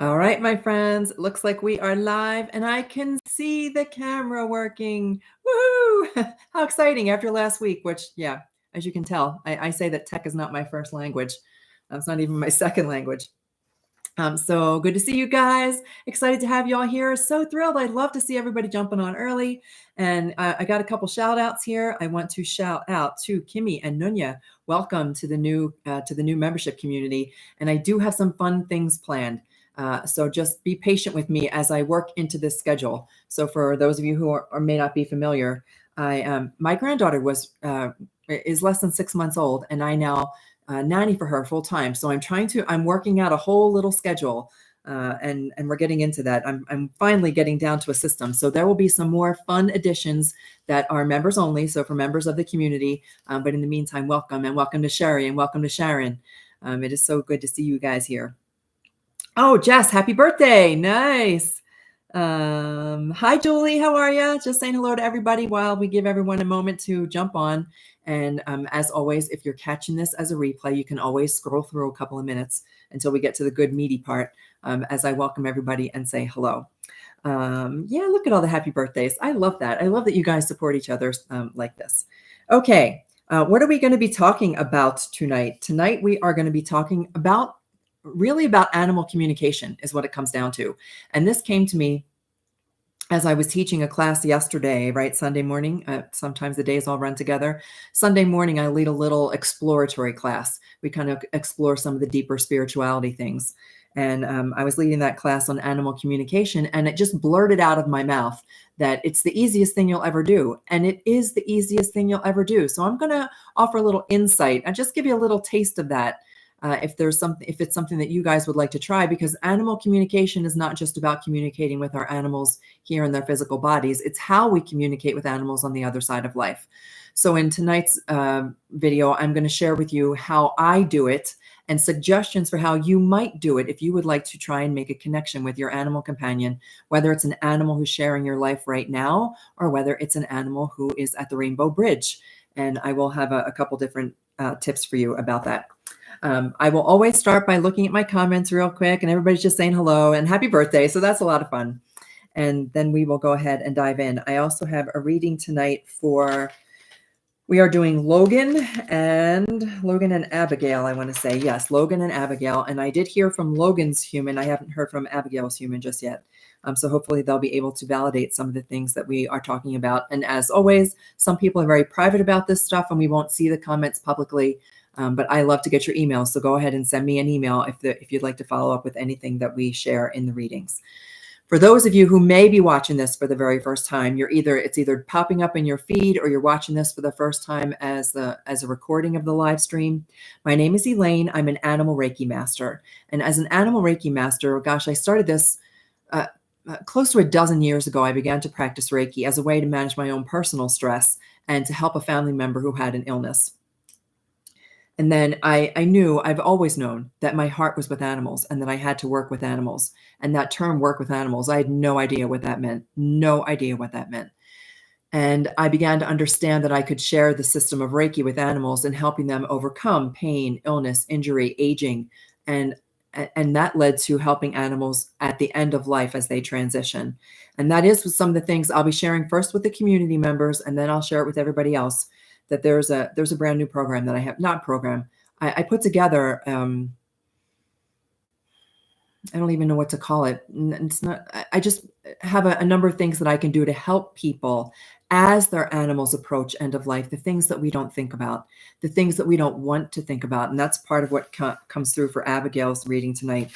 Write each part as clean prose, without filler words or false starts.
All right, my friends, it looks like we are live and I can see the camera working. Woohoo! How exciting after last week, which, yeah, as you can tell, I say that tech is not my first language. It's not even my second language. So good to see you guys. Excited to have you all here. So thrilled. I'd love to see everybody jumping on early. And I got a couple shout outs here. I want to shout out to Kimmy and Nunya. Welcome to the new membership community. And I do have some fun things planned. So just be patient with me as I work into this schedule. So for those of you who are, or may not be familiar, my granddaughter is less than 6 months old, and I now nanny for her full time. So I'm working out a whole little schedule, and we're getting into that. I'm finally getting down to a system. So there will be some more fun additions that are members only. So for members of the community. But in the meantime, welcome to Sherry and welcome to Sharon. It is so good to see you guys here. Oh, Jess, happy birthday. Nice. Hi, Julie. How are you? Just saying hello to everybody while we give everyone a moment to jump on. And as always, if you're catching this as a replay, you can always scroll through a couple of minutes until we get to the good meaty part as I welcome everybody and say hello. Yeah, look at all the happy birthdays. I love that. I love that you guys support each other like this. Okay, what are we going to be talking about tonight? Tonight, we are going to be talking about animal communication is what it comes down to. And this came to me as I was teaching a class yesterday, right? Sunday morning. Sometimes the days all run together. Sunday morning, I lead a little exploratory class. We kind of explore some of the deeper spirituality things. And I was leading that class on animal communication, and it just blurted out of my mouth that it's the easiest thing you'll ever do. And it is the easiest thing you'll ever do. So I'm going to offer a little insight and just give you a little taste of that. If it's something that you guys would like to try, because animal communication is not just about communicating with our animals here in their physical bodies. It's how we communicate with animals on the other side of life. So in tonight's video, I'm going to share with you how I do it and suggestions for how you might do it if you would like to try and make a connection with your animal companion, whether it's an animal who's sharing your life right now or whether it's an animal who is at the Rainbow Bridge. And I will have a couple different tips for you about that. I will always start by looking at my comments real quick, and everybody's just saying hello and happy birthday. So that's a lot of fun. And then we will go ahead and dive in. I also have a reading tonight we are doing Logan and Abigail, I want to say. Yes, Logan and Abigail. And I did hear from Logan's human. I haven't heard from Abigail's human just yet. So hopefully they'll be able to validate some of the things that we are talking about. And as always, some people are very private about this stuff, and we won't see the comments publicly. But I love to get your emails. So go ahead and send me an email if you'd like to follow up with anything that we share in the readings. For those of you who may be watching this for the very first time, it's either popping up in your feed or you're watching this for the first time as a recording of the live stream. My name is Elaine. I'm an animal Reiki master. And as an animal Reiki master, gosh, I started this close to a dozen years ago. I began to practice Reiki as a way to manage my own personal stress and to help a family member who had an illness. And then I've always known that my heart was with animals and that I had to work with animals. And that term, work with animals, I had no idea what that meant. No idea what that meant. And I began to understand that I could share the system of Reiki with animals and helping them overcome pain, illness, injury, aging. And that led to helping animals at the end of life as they transition. And that is some of the things I'll be sharing first with the community members, and then I'll share it with everybody else. That there's a brand new program that I have, not program, I put together. I don't even know what to call it. It's not, I just have a number of things that I can do to help people as their animals approach end of life, the things that we don't think about, the things that we don't want to think about. And that's part of what comes through for Abigail's reading tonight.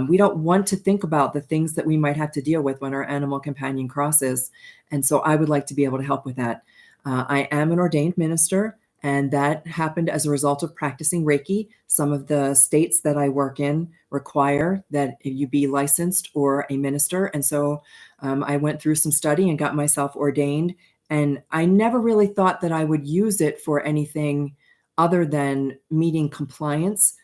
We don't want to think about the things that we might have to deal with when our animal companion crosses. And so I would like to be able to help with that. I am an ordained minister, and that happened as a result of practicing Reiki. Some of the states that I work in require that you be licensed or a minister. And so I went through some study and got myself ordained. And I never really thought that I would use it for anything other than meeting compliance.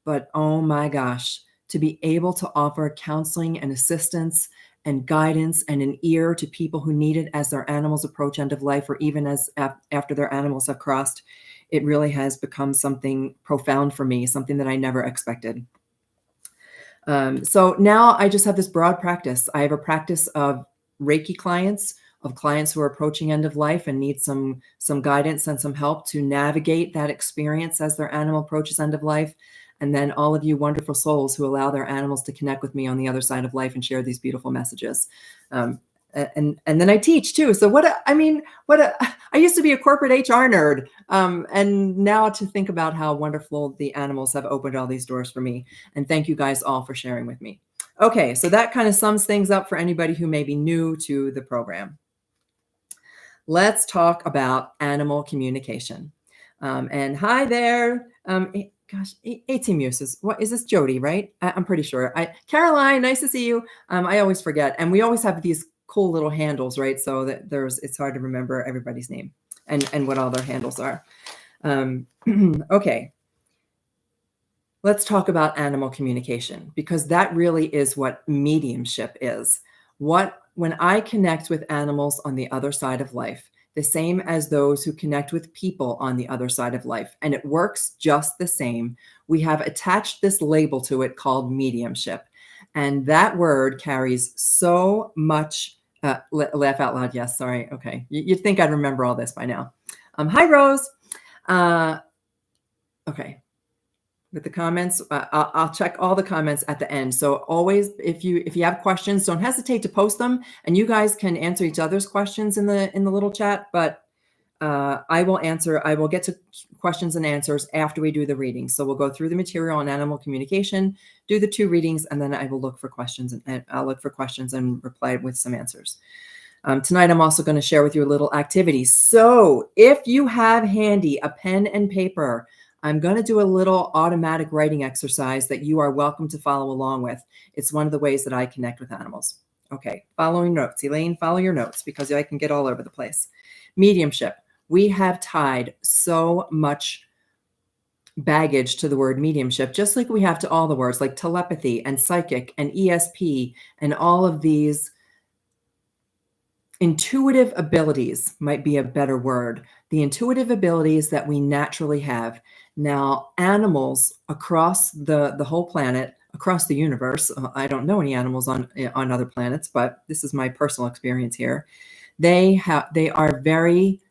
But oh my gosh, to be able to offer counseling and assistance and guidance and an ear to people who need it as their animals approach end of life, or even as after their animals have crossed, it really has become something profound for me, something that I never expected. So now I just have this broad practice. I have a practice of Reiki clients, of clients who are approaching end of life and need some guidance and some help to navigate that experience as their animal approaches end of life. And then all of you wonderful souls who allow their animals to connect with me on the other side of life and share these beautiful messages. And then I teach too. So I used to be a corporate HR nerd. And now to think about how wonderful the animals have opened all these doors for me. And thank you guys all for sharing with me. Okay, so that kind of sums things up for anybody who may be new to the program. Let's talk about animal communication. And hi there. Gosh, 18 muses. What is this, Jody, right? I'm pretty sure. Caroline, nice to see you. I always forget. And we always have these cool little handles, right? So that it's hard to remember everybody's name and what all their handles are. Okay. Let's talk about animal communication, because that really is what mediumship is. When I connect with animals on the other side of life, the same as those who connect with people on the other side of life, and it works just the same. We have attached this label to it called mediumship. And that word carries so much, laugh out loud. Yes, sorry. Okay. You'd think I'd remember all this by now. Hi, Rose. Okay. With the comments, I'll check all the comments at the end. So always, if you have questions, don't hesitate to post them, and you guys can answer each other's questions in the little chat. But I will get to questions and answers after we do the reading. So we'll go through the material on animal communication, do the 2 readings, and then I will look for questions, and I'll look for questions and reply with some answers. Tonight, I'm also going to share with you a little activity. So if you have handy a pen and paper, I'm going to do a little automatic writing exercise that you are welcome to follow along with. It's one of the ways that I connect with animals. Okay, following notes. Elaine, follow your notes, because I can get all over the place. Mediumship. We have tied so much baggage to the word mediumship, just like we have to all the words like telepathy and psychic and ESP and all of these intuitive abilities might be a better word. The intuitive abilities that we naturally have. Now, animals across the whole planet, across the universe, I don't know any animals on other planets, but this is my personal experience here. They are very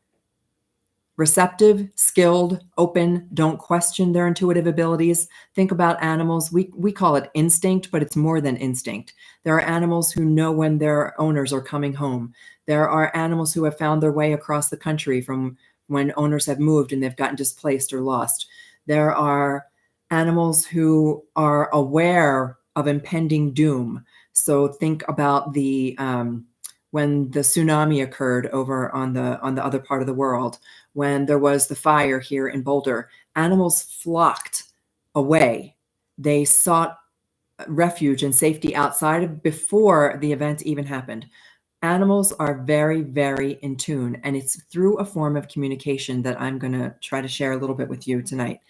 receptive, skilled, open, don't question their intuitive abilities. Think about animals. We call it instinct, but it's more than instinct. There are animals who know when their owners are coming home. There are animals who have found their way across the country from when owners have moved and they've gotten displaced or lost. There are animals who are aware of impending doom. So think about when the tsunami occurred over on the other part of the world, when there was the fire here in Boulder, animals flocked away. They sought refuge and safety outside of before the event even happened. Animals are very, very in tune, and it's through a form of communication that I'm going to try to share a little bit with you tonight.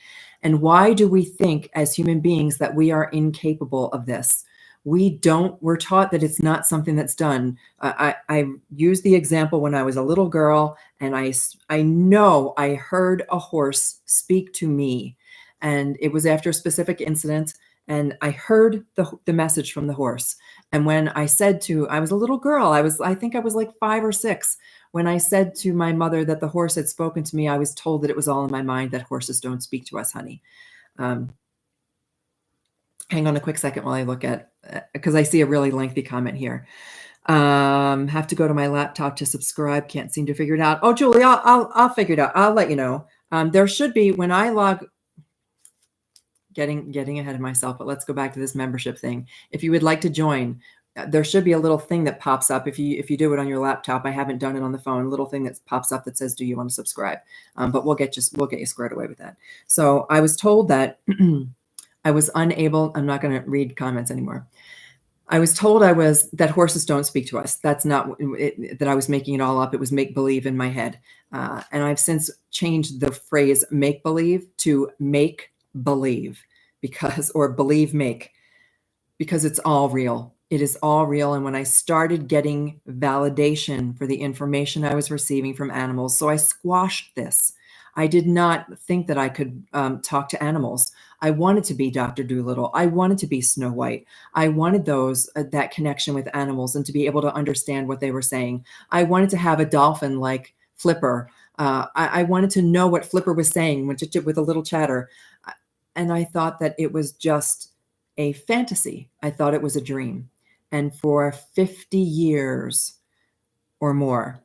And why do we think as human beings that we are incapable of this? We're taught that it's not something that's done. I used the example when I was a little girl, and I know I heard a horse speak to me, and it was after a specific incident, and I heard the message from the horse. And when I was a little girl, I think I was like 5 or 6. When I said to my mother that the horse had spoken to me, I was told that it was all in my mind, that horses don't speak to us, honey. Hang on a quick second while I look at, because I see a really lengthy comment here. Have to go to my laptop to subscribe. Can't seem to figure it out. Oh, Julie, I'll figure it out. I'll let you know. There should be, when I log, getting ahead of myself, but let's go back to this membership thing. If you would like to join, there should be a little thing that pops up. If you do it on your laptop, I haven't done it on the phone, a little thing that pops up that says, do you want to subscribe? But we'll get you squared away with that. So I was told that I was unable, I'm not going to read comments anymore. I was told that horses don't speak to us. That's not that I was making it all up. It was make-believe in my head. And I've since changed the phrase make-believe to make-believe, or believe-make, because it's all real. It is all real. And when I started getting validation for the information I was receiving from animals, so I squashed this. I did not think that I could talk to animals. I wanted to be Dr. Dolittle. I wanted to be Snow White. I wanted that connection with animals and to be able to understand what they were saying. I wanted to have a dolphin like Flipper. I wanted to know what Flipper was saying with a little chatter. And I thought that it was just a fantasy. I thought it was a dream. And for 50 years or more,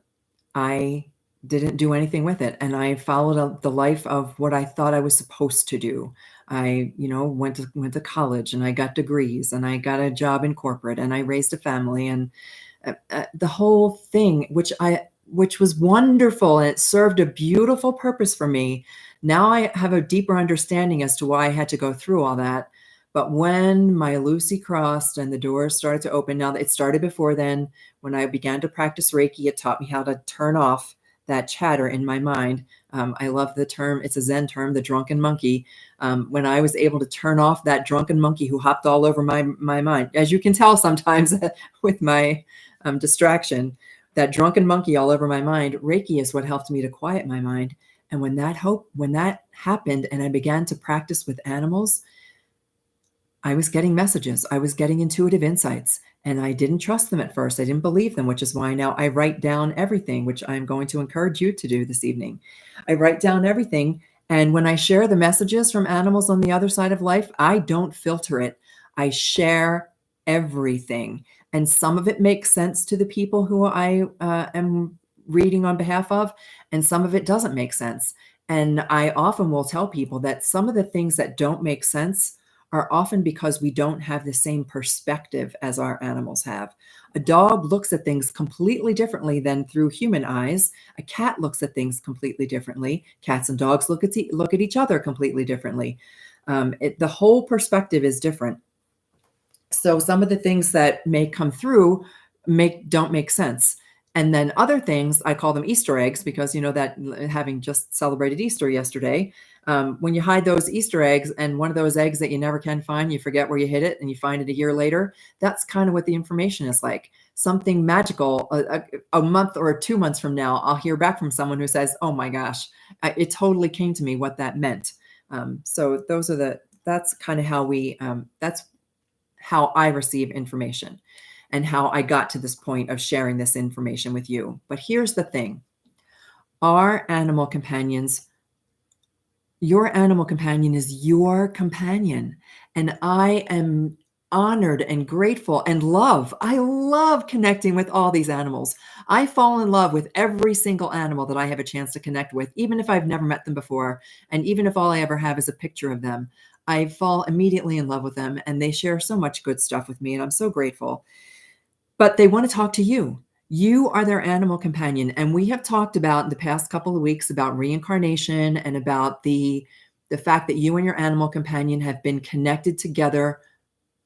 I didn't do anything with it. And I followed the life of what I thought I was supposed to do. I, went to college and I got degrees and I got a job in corporate and I raised a family and the whole thing, which was wonderful, and it served a beautiful purpose for me. Now I have a deeper understanding as to why I had to go through all that. But when my Lucy crossed and the doors started to open, now it started before then, when I began to practice Reiki, it taught me how to turn off that chatter in my mind. I love the term, it's a Zen term, the drunken monkey. When I was able to turn off that drunken monkey who hopped all over my mind, as you can tell sometimes with my distraction, that drunken monkey all over my mind, Reiki is what helped me to quiet my mind. And when that happened and I began to practice with animals, I was getting messages. I was getting intuitive insights, and I didn't trust them at first. I didn't believe them, which is why now I write down everything, which I'm going to encourage you to do this evening. I write down everything. And when I share the messages from animals on the other side of life, I don't filter it. I share everything. And some of it makes sense to the people who I am reading on behalf of, and some of it doesn't make sense. And I often will tell people that some of the things that don't make sense are often because we don't have the same perspective as our animals have. A dog looks at things completely differently than through human eyes. A cat looks at things completely differently. Cats and dogs look at each other completely differently. The whole perspective is different. So some of the things that may come through don't make sense. And then other things, I call them Easter eggs, because that, having just celebrated Easter yesterday, when you hide those Easter eggs and one of those eggs that you never can find, you forget where you hid it and you find it a year later, that's kind of what the information is like. Something magical, a month or 2 months from now, I'll hear back from someone who says, oh my gosh, it totally came to me what that meant. So that's kind of how that's how I receive information and how I got to this point of sharing this information with you. But here's the thing. Our animal companions, your animal companion is your companion. And I am honored and grateful and I love connecting with all these animals. I fall in love with every single animal that I have a chance to connect with, even if I've never met them before. And even if all I ever have is a picture of them, I fall immediately in love with them, and they share so much good stuff with me, and I'm so grateful. But they want to talk to you. You are their animal companion. And we have talked about in the past couple of weeks about reincarnation and about the fact that you and your animal companion have been connected together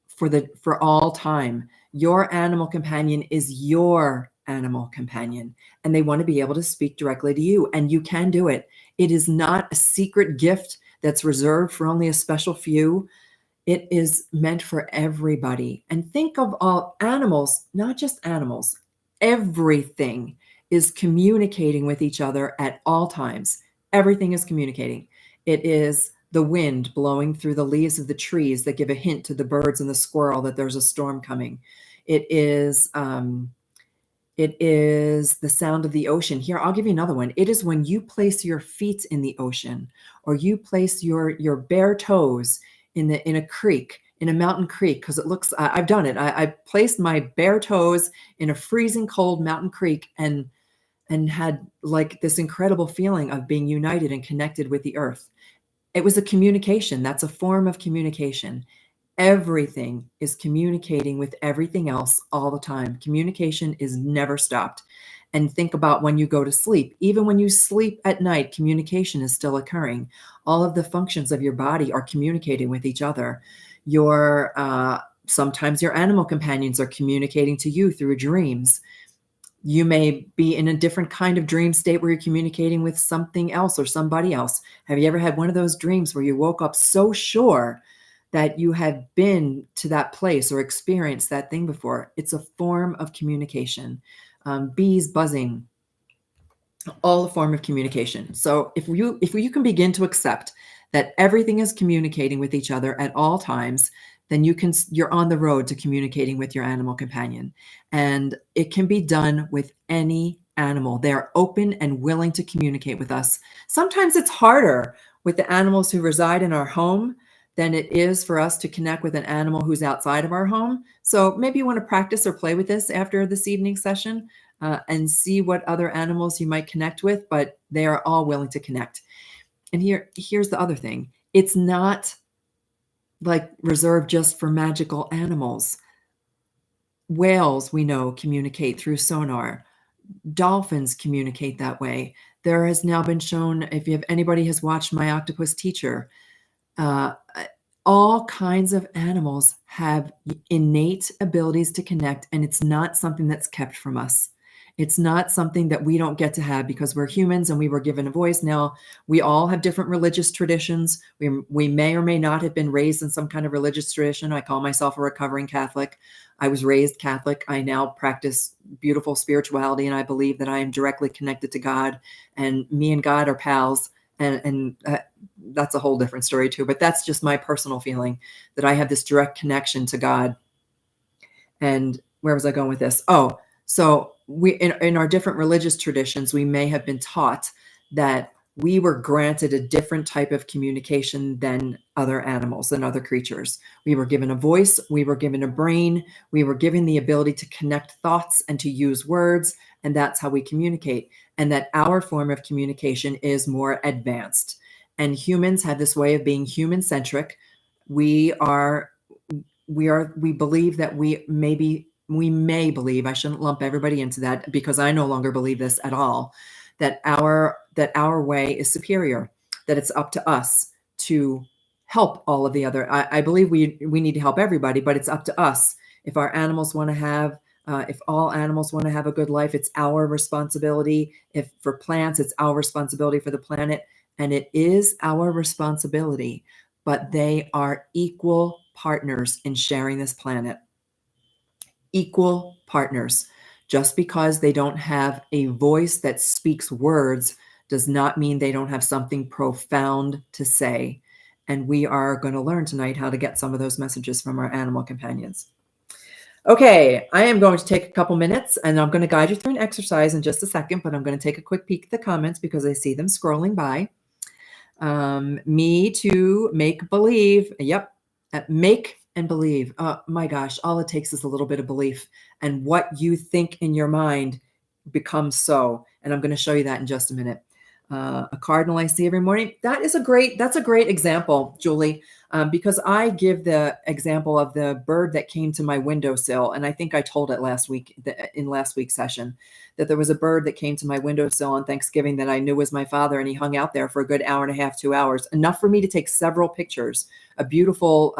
for all time. Your animal companion is your animal companion, and they want to be able to speak directly to you, and you can do it. It is not a secret gift that's reserved for only a special few. It is meant for everybody. And think of all animals, not just animals. Everything is communicating with each other at all times. Everything is communicating. It is the wind blowing through the leaves of the trees that give a hint to the birds and the squirrel that there's a storm coming. It is the sound of the ocean. Here, I'll give you another one. It is when you place your feet in the ocean, or you place your bare toes in a creek, in a mountain creek, because it looks, I've done it. I placed my bare toes in a freezing cold mountain creek and had like this incredible feeling of being united and connected with the earth. It was a communication. That's a form of communication. Everything is communicating with everything else all the time. Communication is never stopped. And think about when you go to sleep. Even when you sleep at night, communication is still occurring. All of the functions of your body are communicating with each other. Sometimes your animal companions are communicating to you through dreams. You may be in a different kind of dream state where you're communicating with something else or somebody else. Have you ever had one of those dreams where you woke up so sure that you have been to that place or experienced that thing before? It's a form of communication. Bees buzzing, all a form of communication. So if you can begin to accept that everything is communicating with each other at all times, then you're on the road to communicating with your animal companion. And it can be done with any animal. They are open and willing to communicate with us. Sometimes it's harder with the animals who reside in our home than it is for us to connect with an animal who's outside of our home. So maybe you want to practice or play with this after this evening session, and see what other animals you might connect with, but they are all willing to connect. And here's the other thing. It's not like reserved just for magical animals. Whales, we know, communicate through sonar. Dolphins communicate that way. There has now been shown, if anybody has watched My Octopus Teacher, uh, all kinds of animals have innate abilities to connect, and it's not something that's kept from us. It's not something that we don't get to have because we're humans and we were given a voice. Now, we all have different religious traditions. We may or may not have been raised in some kind of religious tradition. I call myself a recovering Catholic. I was raised Catholic. I now practice beautiful spirituality, and I believe that I am directly connected to God, and me and God are pals. And that's a whole different story too. But that's just my personal feeling, that I have this direct connection to God. And where was I going with this? Oh, so we in our different religious traditions, we may have been taught that we were granted a different type of communication than other animals, than other creatures. We were given a voice, we were given a brain, we were given the ability to connect thoughts and to use words, and that's how we communicate. And that our form of communication is more advanced. And humans have this way of being human centric. We believe that we may believe, I shouldn't lump everybody into that because I no longer believe this at all, that our way is superior, that it's up to us to help all of the other. I believe we need to help everybody, but it's up to us. If our animals want to have, if all animals want to have a good life, it's our responsibility. If for plants, it's our responsibility for the planet, and it is our responsibility, but they are equal partners in sharing this planet. Equal partners. Just because they don't have a voice that speaks words does not mean they don't have something profound to say. And we are going to learn tonight how to get some of those messages from our animal companions. Okay, I am going to take a couple minutes and I'm going to guide you through an exercise in just a second, but I'm going to take a quick peek at the comments because I see them scrolling by. Me to make believe. Yep. Make and believe. My gosh, all it takes is a little bit of belief, and what you think in your mind becomes so. And I'm going to show you that in just a minute. A cardinal I see every morning. That's a great example, Julie, because I give the example of the bird that came to my windowsill. And I think I told it last week in last week's session, that there was a bird that came to my windowsill on Thanksgiving that I knew was my father. And he hung out there for a good hour and a half, 2 hours, enough for me to take several pictures. A beautiful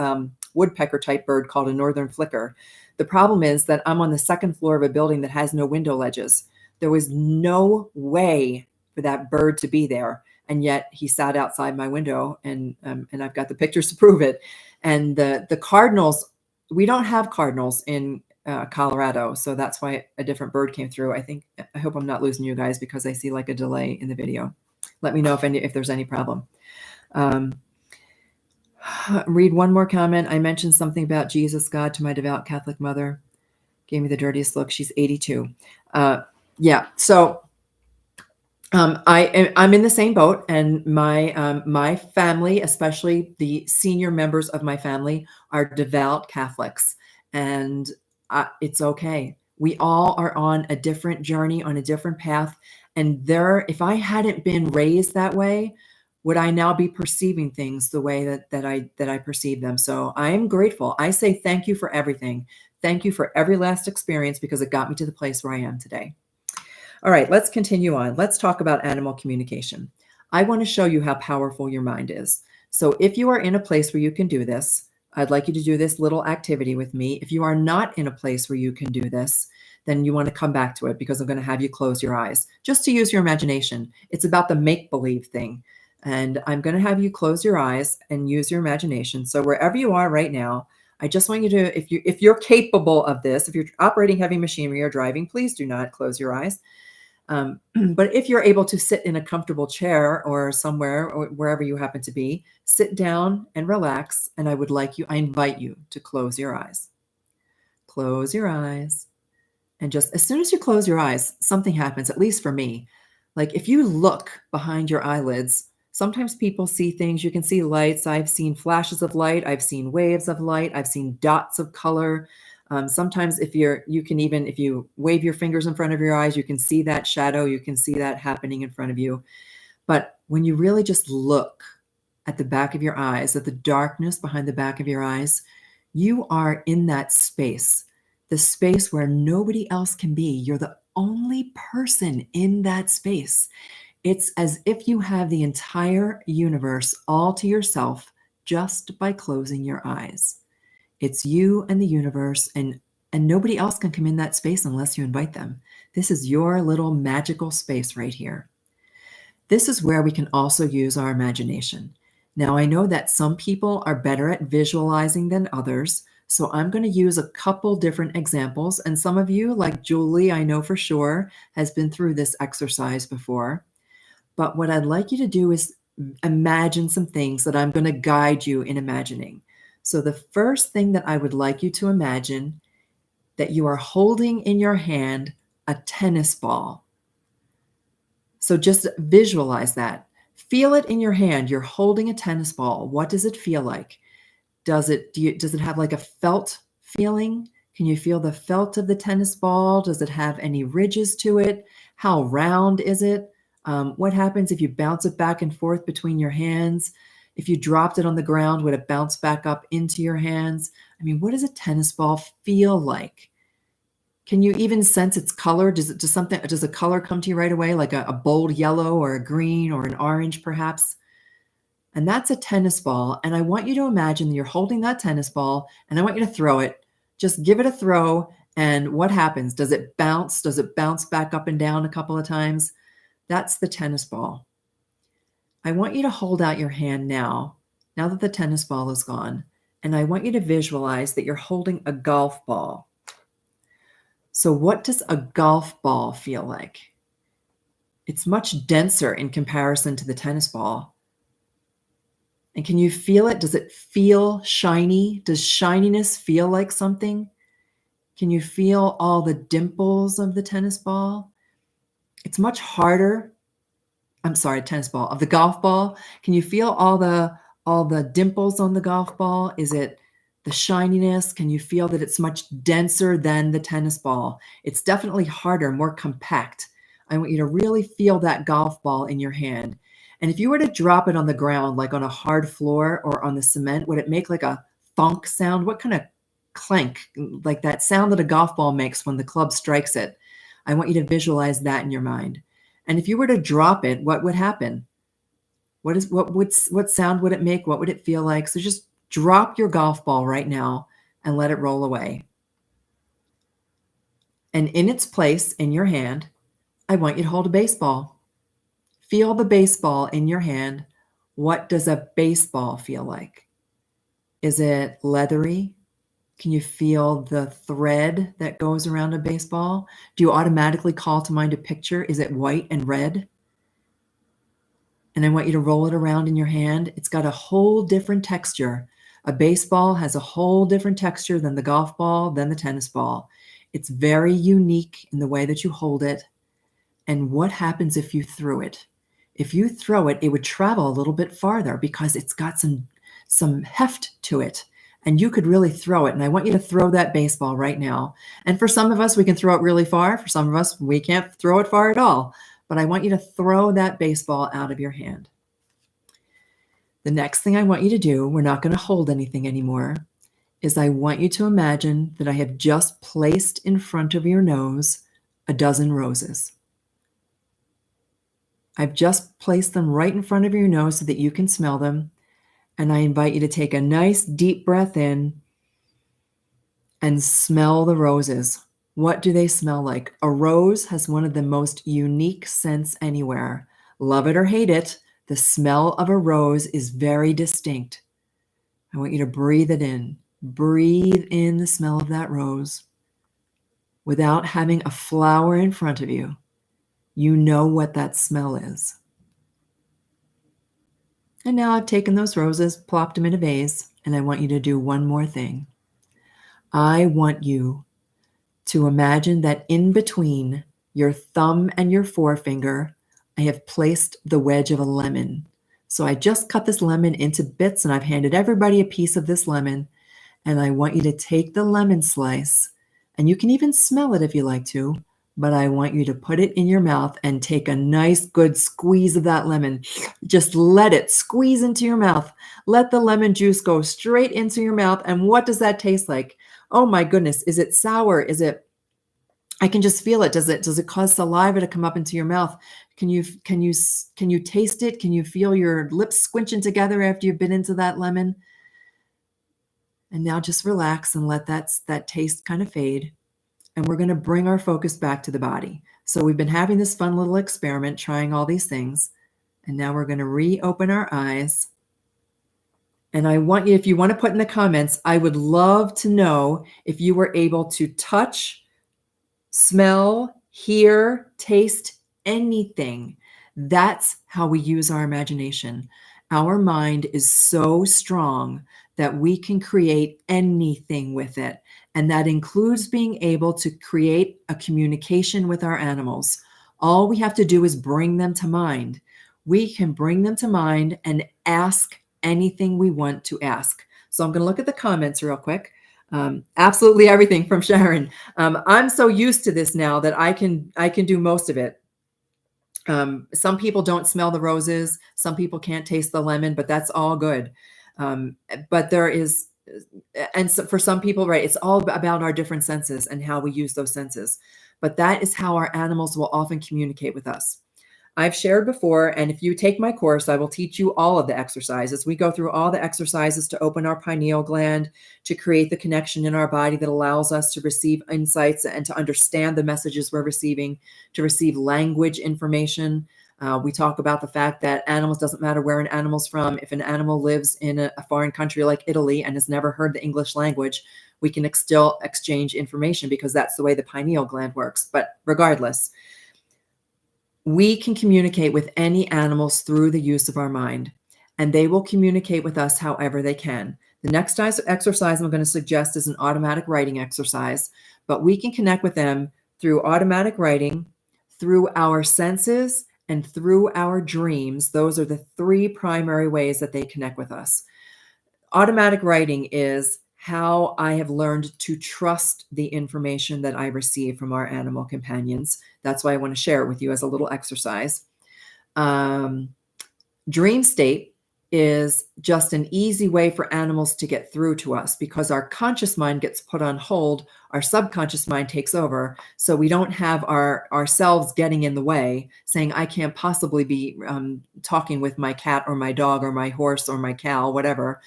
woodpecker type bird called a northern flicker. The problem is that I'm on the second floor of a building that has no window ledges. There was no way for that bird to be there, and yet he sat outside my window, and I've got the pictures to prove it. And the cardinals, we don't have cardinals in Colorado, so that's why a different bird came through. I hope I'm not losing you guys because I see like a delay in the video. Let me know if there's any problem. Read one more comment. I mentioned something about Jesus, God, to my devout Catholic mother. Gave me the dirtiest look. She's 82. Yeah. So I'm in the same boat, and my family, especially the senior members of my family, are devout Catholics, and it's okay. We all are on a different journey, on a different path, and if I hadn't been raised that way, would I now be perceiving things the way that I perceive them? So I am grateful. I say thank you for everything. Thank you for every last experience because it got me to the place where I am today. All right, let's continue on. Let's talk about animal communication. I want to show you how powerful your mind is. So if you are in a place where you can do this, I'd like you to do this little activity with me. If you are not in a place where you can do this, then you want to come back to it because I'm going to have you close your eyes just to use your imagination. It's about the make-believe thing. And I'm going to have you close your eyes and use your imagination. So wherever you are right now, I just want you to, if you're capable of this, if you're operating heavy machinery or driving, please do not close your eyes. But if you're able to sit in a comfortable chair or somewhere or wherever you happen to be, sit down and relax. And I invite you to close your eyes. Close your eyes. And just as soon as you close your eyes, something happens, at least for me. Like if you look behind your eyelids, sometimes people see things. You can see lights. I've seen flashes of light. I've seen waves of light. I've seen dots of color. Sometimes if you wave your fingers in front of your eyes, you can see that shadow. You can see that happening in front of you. But when you really just look at the back of your eyes, at the darkness behind the back of your eyes, you are in that space, the space where nobody else can be. You're the only person in that space. It's as if you have the entire universe all to yourself just by closing your eyes. It's you and the universe, and nobody else can come in that space unless you invite them. This is your little magical space right here. This is where we can also use our imagination. Now, I know that some people are better at visualizing than others, so I'm going to use a couple different examples. And some of you, like Julie, I know for sure, has been through this exercise before. But what I'd like you to do is imagine some things that I'm going to guide you in imagining. So the first thing that I would like you to imagine, that you are holding in your hand a tennis ball. So just visualize that. Feel it in your hand. You're holding a tennis ball. What does it feel like? Does it have like a felt feeling? Can you feel the felt of the tennis ball? Does it have any ridges to it? How round is it? What happens if you bounce it back and forth between your hands? If you dropped it on the ground, would it bounce back up into your hands? I mean, what does a tennis ball feel like? Can you even sense its color? Does a color come to you right away, like a bold yellow or a green or an orange perhaps? And that's a tennis ball. And I want you to imagine that you're holding that tennis ball and I want you to throw it. Just give it a throw. And what happens? Does it bounce? Does it bounce back up and down a couple of times? That's the tennis ball. I want you to hold out your hand now that the tennis ball is gone. And I want you to visualize that you're holding a golf ball. So what does a golf ball feel like? It's much denser in comparison to the tennis ball. And can you feel it? Does it feel shiny? Does shininess feel like something? Can you feel all the dimples of the tennis ball? It's much harder. Tennis ball, of the golf ball. Can you feel all the dimples on the golf ball? Is it the shininess? Can you feel that it's much denser than the tennis ball? It's definitely harder, more compact. I want you to really feel that golf ball in your hand. And if you were to drop it on the ground, like on a hard floor or on the cement, would it make like a thunk sound? What kind of clank, like that sound that a golf ball makes when the club strikes it? I want you to visualize that in your mind. And if you were to drop it, what would happen? What sound would it make? What would it feel like? So just drop your golf ball right now and let it roll away. And in its place in your hand, I want you to hold a baseball. Feel the baseball in your hand. What does a baseball feel like? Is it leathery? Can you feel the thread that goes around a baseball? Do you automatically call to mind a picture? Is it white and red? And I want you to roll it around in your hand. It's got a whole different texture. A baseball has a whole different texture than the golf ball, than the tennis ball. It's very unique in the way that you hold it. And what happens if you threw it? If you throw it, it would travel a little bit farther because it's got some heft to it. And you could really throw it. And I want you to throw that baseball right now. And for some of us, we can throw it really far. For some of us, we can't throw it far at all. But I want you to throw that baseball out of your hand. The next thing I want you to do, we're not going to hold anything anymore, is I want you to imagine that I have just placed in front of your nose a dozen roses. I've just placed them right in front of your nose so that you can smell them. And I invite you to take a nice deep breath in and smell the roses. What do they smell like? A rose has one of the most unique scents anywhere. Love it or hate it, the smell of a rose is very distinct. I want you to breathe it in. Breathe in the smell of that rose without having a flower in front of you. You know what that smell is. And now I've taken those roses, plopped them in a vase, and I want you to do one more thing. I want you to imagine that in between your thumb and your forefinger, I have placed the wedge of a lemon. So I just cut this lemon into bits and I've handed everybody a piece of this lemon. And I want you to take the lemon slice, and you can even smell it if you like to, but I want you to put it in your mouth and take a nice, good squeeze of that lemon. Just let it squeeze into your mouth. Let the lemon juice go straight into your mouth. And what does that taste like? Oh my goodness. Is it sour? I can just feel it. Does it cause saliva to come up into your mouth? Can you taste it? Can you feel your lips squinching together after you've been into that lemon? And now just relax and let that taste kind of fade. And we're going to bring our focus back to the body. So we've been having this fun little experiment, trying all these things. And now we're going to reopen our eyes. And I want you, if you want to put in the comments, I would love to know if you were able to touch, smell, hear, taste anything. That's how we use our imagination. Our mind is so strong that we can create anything with it. And that includes being able to create a communication with our animals. All we have to do is bring them to mind. We can bring them to mind and ask anything we want to ask. So I'm going to look at the comments real quick. Absolutely everything from Sharon. I'm so used to this now that I can do most of it. Some people don't smell the roses. Some people can't taste the lemon, but that's all good. But there is, and so for some people, right, it's all about our different senses and how we use those senses. But that is how our animals will often communicate with us. I've shared before, and if you take my course, I will teach you all of the exercises. We go through all the exercises to open our pineal gland, to create the connection in our body that allows us to receive insights and to understand the messages we're receiving, to receive language information. We talk about the fact that animals, doesn't matter where an animal's from. If an animal lives in a foreign country like Italy and has never heard the English language, we can still exchange information because that's the way the pineal gland works. But regardless, we can communicate with any animals through the use of our mind, and they will communicate with us however they can. The next exercise I'm going to suggest is an automatic writing exercise, but we can connect with them through automatic writing, through our senses, and through our dreams. Those are the three primary ways that they connect with us. Automatic writing is how I have learned to trust the information that I receive from our animal companions. That's why I want to share it with you as a little exercise. Dream state is just an easy way for animals to get through to us because our conscious mind gets put on hold, our subconscious mind takes over. So we don't have ourselves getting in the way, saying, I can't possibly be talking with my cat or my dog or my horse or my cow, whatever,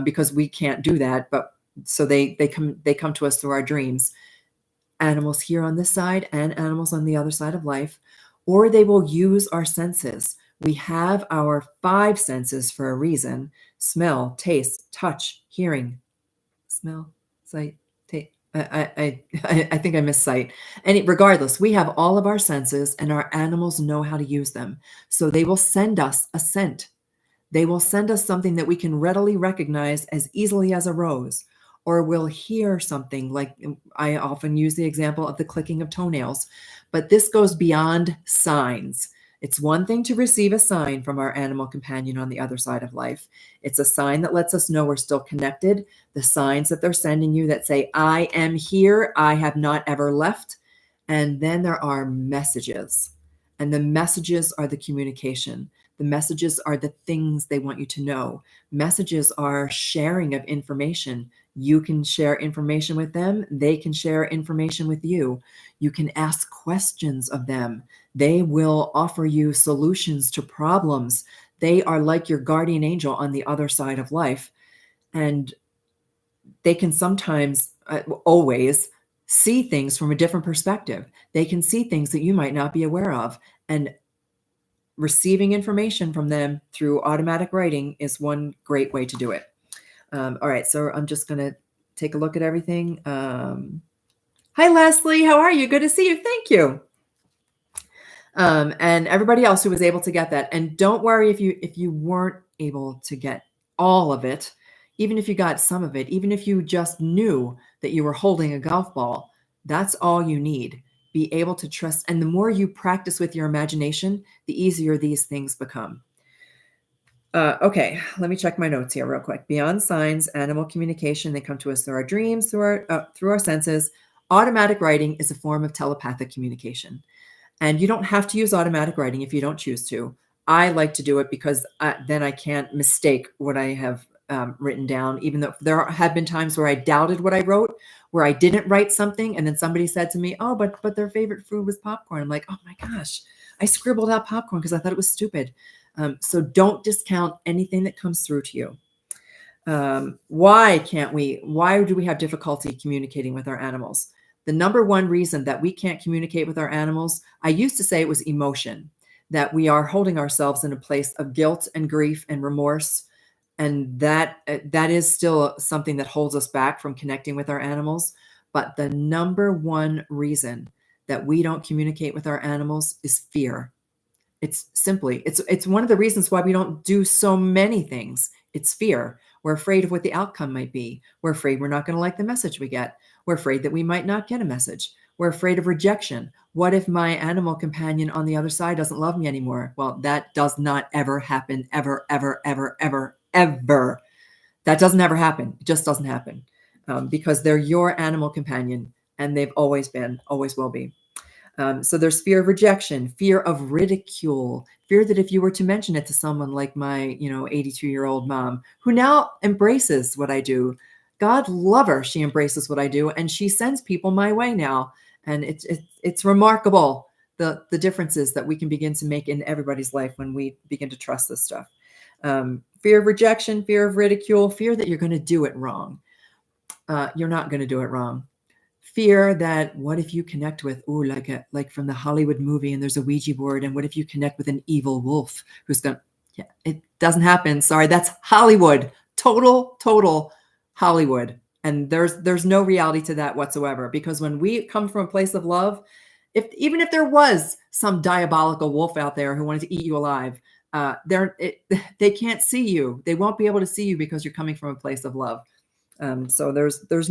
because we can't do that. But so they come to us through our dreams. Animals here on this side and animals on the other side of life, or they will use our senses. We have our 5 senses for a reason: smell, taste, touch, hearing, smell, sight, taste. I think I missed sight. And regardless, we have all of our senses and our animals know how to use them. So they will send us a scent. They will send us something that we can readily recognize as easily as a rose, or we'll hear something like, I often use the example of the clicking of toenails, but this goes beyond signs. It's one thing to receive a sign from our animal companion on the other side of life. It's a sign that lets us know we're still connected. The signs that they're sending you that say, I am here, I have not ever left. And then there are messages. And the messages are the communication. The messages are the things they want you to know. Messages are sharing of information. You can share information with them. They can share information with you. You can ask questions of them. They will offer you solutions to problems. They are like your guardian angel on the other side of life. And they can sometimes, always, see things from a different perspective. They can see things that you might not be aware of. And receiving information from them through automatic writing is one great way to do it. All right, so I'm just going to take a look at everything. Hi, Leslie. How are you? Good to see you. Thank you. And everybody else who was able to get that. And don't worry if you weren't able to get all of it, even if you got some of it, even if you just knew that you were holding a golf ball, that's all you need. Be able to trust. And the more you practice with your imagination, the easier these things become. Okay, let me check my notes here real quick. Beyond signs, animal communication, they come to us through our dreams, through our senses. Automatic writing is a form of telepathic communication. And you don't have to use automatic writing if you don't choose to. I like to do it because then I can't mistake what I have written down, even though there have been times where I doubted what I wrote, where I didn't write something. And then somebody said to me, oh, but their favorite food was popcorn. I'm like, oh my gosh, I scribbled out popcorn because I thought it was stupid. So don't discount anything that comes through to you. Why do we have difficulty communicating with our animals? The number one reason that we can't communicate with our animals, I used to say it was emotion, that we are holding ourselves in a place of guilt and grief and remorse. And that is still something that holds us back from connecting with our animals. But the number one reason that we don't communicate with our animals is fear. It's one of the reasons why we don't do so many things. It's fear. We're afraid of what the outcome might be. We're afraid we're not going to like the message we get. We're afraid that we might not get a message. We're afraid of rejection. What if my animal companion on the other side doesn't love me anymore? Well, that does not ever happen, ever, ever, ever, ever, ever. That doesn't ever happen. It just doesn't happen because they're your animal companion, and they've always been, always will be. So there's fear of rejection, fear of ridicule, fear that if you were to mention it to someone like my, 82-year-old mom, who now embraces what I do. God love her. She embraces what I do, and she sends people my way now. And it's remarkable the differences that we can begin to make in everybody's life when we begin to trust this stuff. Fear of rejection, fear of ridicule, fear that you're going to do it wrong. You're not going to do it wrong. Fear that what if you connect with, like from the Hollywood movie, and there's a Ouija board, and what if you connect with an evil wolf who's going to, yeah, it doesn't happen. Sorry, that's Hollywood. Total Hollywood. And there's no reality to that whatsoever, because when we come from a place of love, even if there was some diabolical wolf out there who wanted to eat you alive, they can't see you. They won't be able to see you because you're coming from a place of love. So there's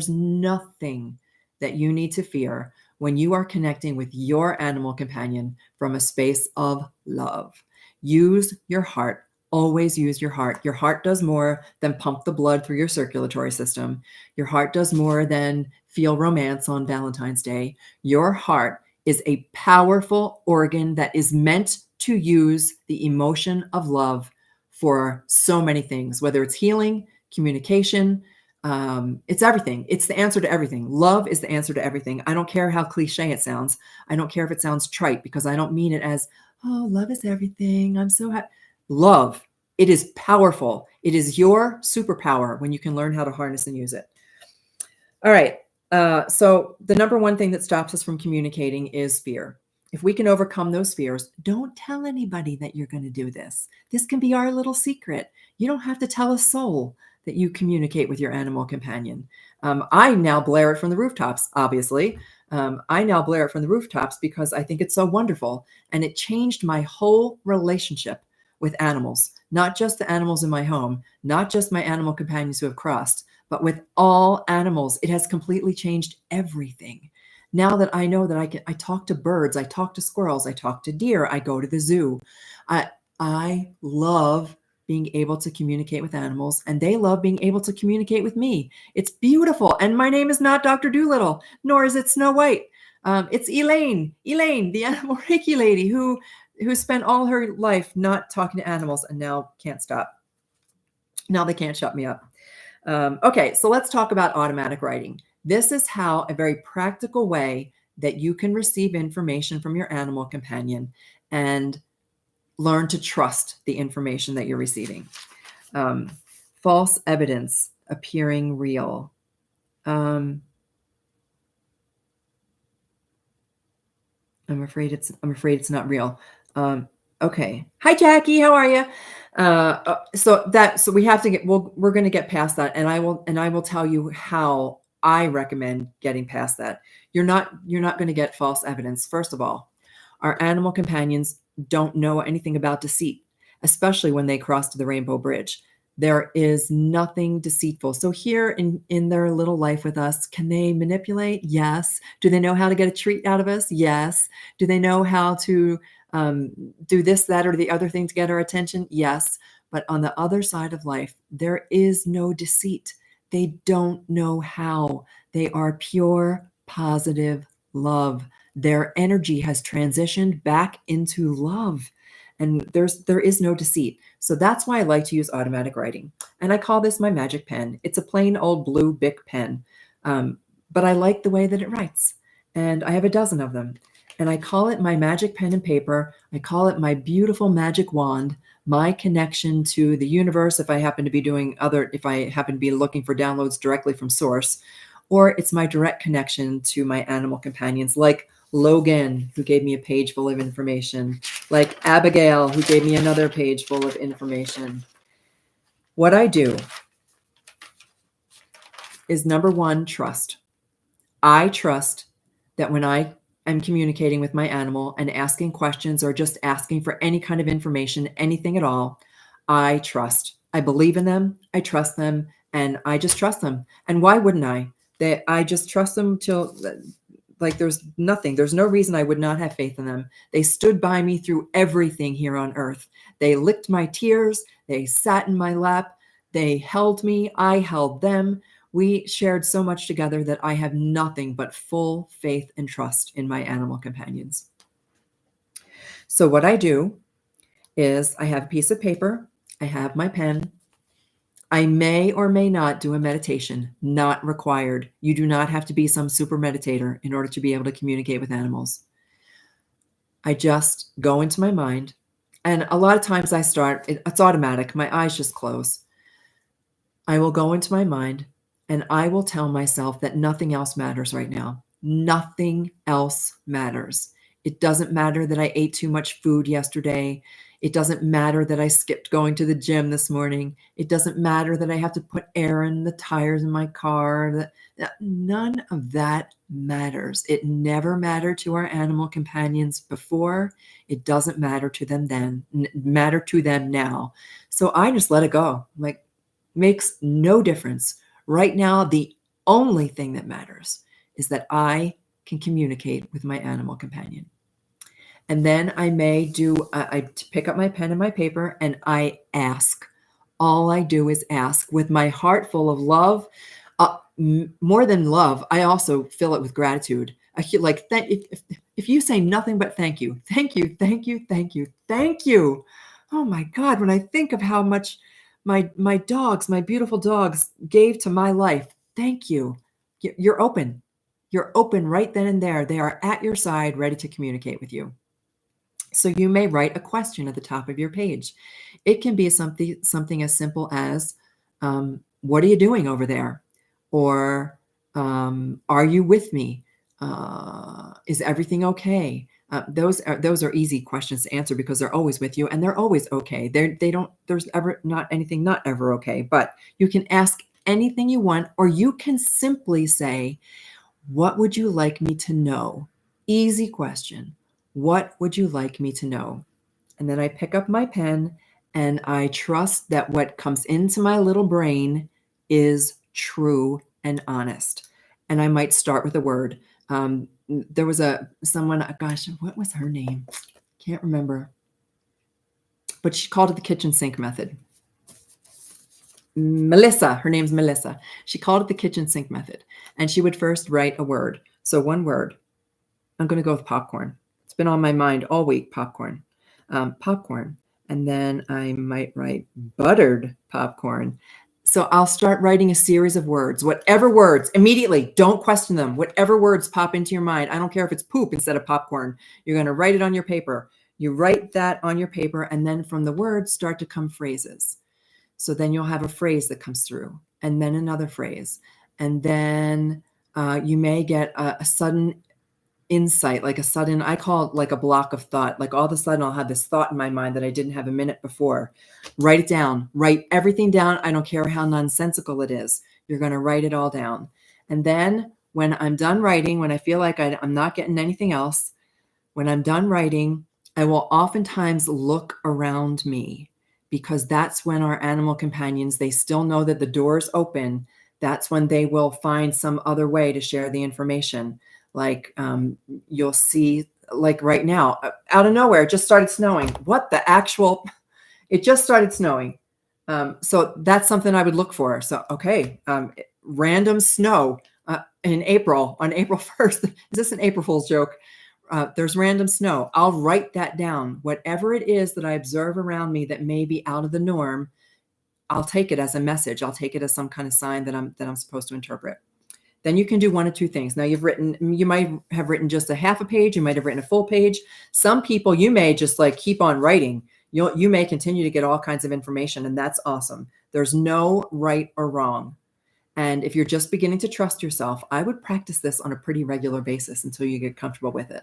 nothing that you need to fear when you are connecting with your animal companion from a space of love. Use your heart. Always use your heart. Your heart does more than pump the blood through your circulatory system. Your heart does more than feel romance on Valentine's Day. Your heart is a powerful organ that is meant to use the emotion of love for so many things, whether it's healing, communication, it's everything. It's the answer to everything. Love is the answer to everything. I don't care how cliche it sounds. I don't care if it sounds trite, because I don't mean it as, oh, love is everything, I'm so happy. Love, it is powerful. It is your superpower when you can learn how to harness and use it. All right. So the number one thing that stops us from communicating is fear. If we can overcome those fears, don't tell anybody that you're going to do this. This can be our little secret. You don't have to tell a soul that you communicate with your animal companion. I now blare it from the rooftops, obviously. I now blare it from the rooftops because I think it's so wonderful. And it changed my whole relationship with animals, not just the animals in my home, not just my animal companions who have crossed, but with all animals. It has completely changed everything. Now that I know that I talk to birds, I talk to squirrels, I talk to deer, I go to the zoo. I love being able to communicate with animals, and they love being able to communicate with me. It's beautiful. And my name is not Dr. Doolittle, nor is it Snow White. It's Elaine, the animal Reiki lady who spent all her life not talking to animals and now can't stop. Now they can't shut me up. Okay, so let's talk about automatic writing. This is how a very practical way that you can receive information from your animal companion and learn to trust the information that you're receiving. False evidence appearing real. I'm afraid it's not real. Okay. Hi, Jackie. How are you? So we have to we're going to get past that. And I will tell you how I recommend getting past that. You're not going to get false evidence. First of all, Our animal companions don't know anything about deceit, especially when they cross to the rainbow bridge. There is nothing deceitful. So here in their little life with us, can they manipulate? Yes. Do they know how to get a treat out of us? Yes. Do they know how to do this, that, or the other thing to get our attention? Yes. But on the other side of life, there is no deceit. They don't know how. They are pure, positive love. Their energy has transitioned back into love. And there is no deceit. So that's why I like to use automatic writing. And I call this my magic pen. It's a plain old blue Bic pen. But I like the way that it writes. And I have a dozen of them. And I call it my magic pen and paper. I call it my beautiful magic wand, my connection to the universe if I happen to be looking for downloads directly from source, or it's my direct connection to my animal companions, like Logan, who gave me a page full of information, like Abigail, who gave me another page full of information. What I do is, number one, trust. I trust that when I am communicating with my animal and asking questions or just asking for any kind of information, anything at all, I trust. I believe in them, I trust them, and I just trust them. And why wouldn't I? I just trust them till, like, there's no reason I would not have faith in them. They stood by me through everything here on earth. They licked my tears, they sat in my lap, they held me, I held them. We shared so much together that I have nothing but full faith and trust in my animal companions. So what I do is I have a piece of paper, I have my pen. I may or may not do a meditation, not required. You do not have to be some super meditator in order to be able to communicate with animals. I just go into my mind, and a lot of times it's automatic. My eyes just close. I will go into my mind and I will tell myself that nothing else matters right now. Nothing else matters. It doesn't matter that I ate too much food yesterday. It doesn't matter that I skipped going to the gym this morning. It doesn't matter that I have to put air in the tires in my car. None of that matters. It never mattered to our animal companions before. It doesn't matter to them then, matter to them now. So I just let it go. Like, makes no difference. Right now, the only thing that matters is that I can communicate with my animal companion. And then I may I pick up my pen and my paper and I ask. All I do is ask with my heart full of love. More than love, I also fill it with gratitude. I feel like if you say nothing but thank you, thank you, thank you, thank you, thank you. Oh my God, when I think of how much my dogs, my beautiful dogs, gave to my life, thank you. You're open. You're open right then and there. They are at your side, ready to communicate with you. So you may write a question at the top of your page. It can be something as simple as, what are you doing over there? Or, are you with me? Is everything okay? Those are easy questions to answer because they're always with you and they're always okay. There's ever not anything not ever okay, but you can ask anything you want, or you can simply say, what would you like me to know? Easy question. What would you like me to know? And then I pick up my pen and I trust that what comes into my little brain is true and honest. And I might start with a word. There was someone, gosh, what was her name? Can't remember. But she called it the kitchen sink method. Melissa, her name's Melissa. She called it the kitchen sink method. And she would first write a word. So one word. I'm going to go with popcorn. It's been on my mind all week, popcorn. Popcorn. And then I might write buttered popcorn. So I'll start writing a series of words, whatever words, immediately, don't question them. Whatever words pop into your mind. I don't care if it's poop instead of popcorn. You're going to write it on your paper. You write that on your paper, and then from the words start to come phrases. So then you'll have a phrase that comes through, and then another phrase. And then you may get a sudden insight, like I call it like a block of thought. Like all of a sudden I'll have this thought in my mind that I didn't have a minute before. Write it down, write everything down. I don't care how nonsensical it is. You're going to write it all down. And then when I'm done writing, when I feel like I'm not getting anything else, When I'm done writing, I will oftentimes look around me, because that's when our animal companions, they still know that the door is open. That's when they will find some other way to share the information. Like you'll see, like right now, out of nowhere, it just started snowing. What the actual? It just started snowing. So that's something I would look for. So, okay, random snow in April, on April 1st. Is this an April Fool's joke? There's random snow. I'll write that down. Whatever it is that I observe around me that may be out of the norm, I'll take it as a message. I'll take it as some kind of sign that I'm supposed to interpret. Then you can do one of two things. Now you might have written just a half a page. You might have written a full page. Some people, you may just like keep on writing. You may continue to get all kinds of information, and that's awesome. There's no right or wrong. And if you're just beginning to trust yourself, I would practice this on a pretty regular basis until you get comfortable with it.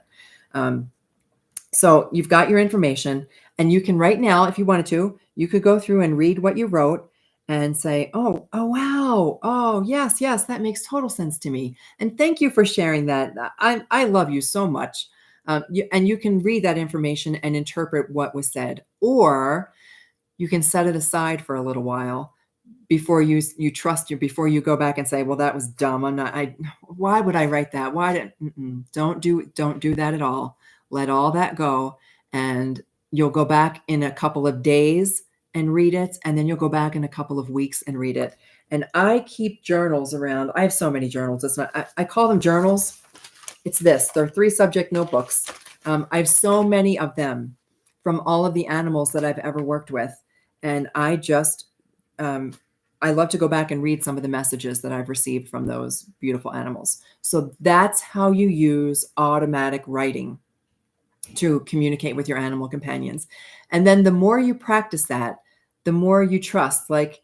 So you've got your information, and you can right now, if you wanted to, you could go through and read what you wrote and say, oh, wow. Oh, yes, that makes total sense to me. And thank you for sharing that. I love you so much. And you can read that information and interpret what was said, or you can set it aside for a little while before you trust you, before you go back and say, well, that was dumb. Why would I write that? Don't do that at all. Let all that go. And you'll go back in a couple of days and read it. And then you'll go back in a couple of weeks and read it. And I keep journals around. I have so many journals. I call them journals. It's this. They're 3-subject notebooks. I have so many of them from all of the animals that I've ever worked with. And I love to go back and read some of the messages that I've received from those beautiful animals. So that's how you use automatic writing to communicate with your animal companions. And then the more you practice that, the more you trust. Like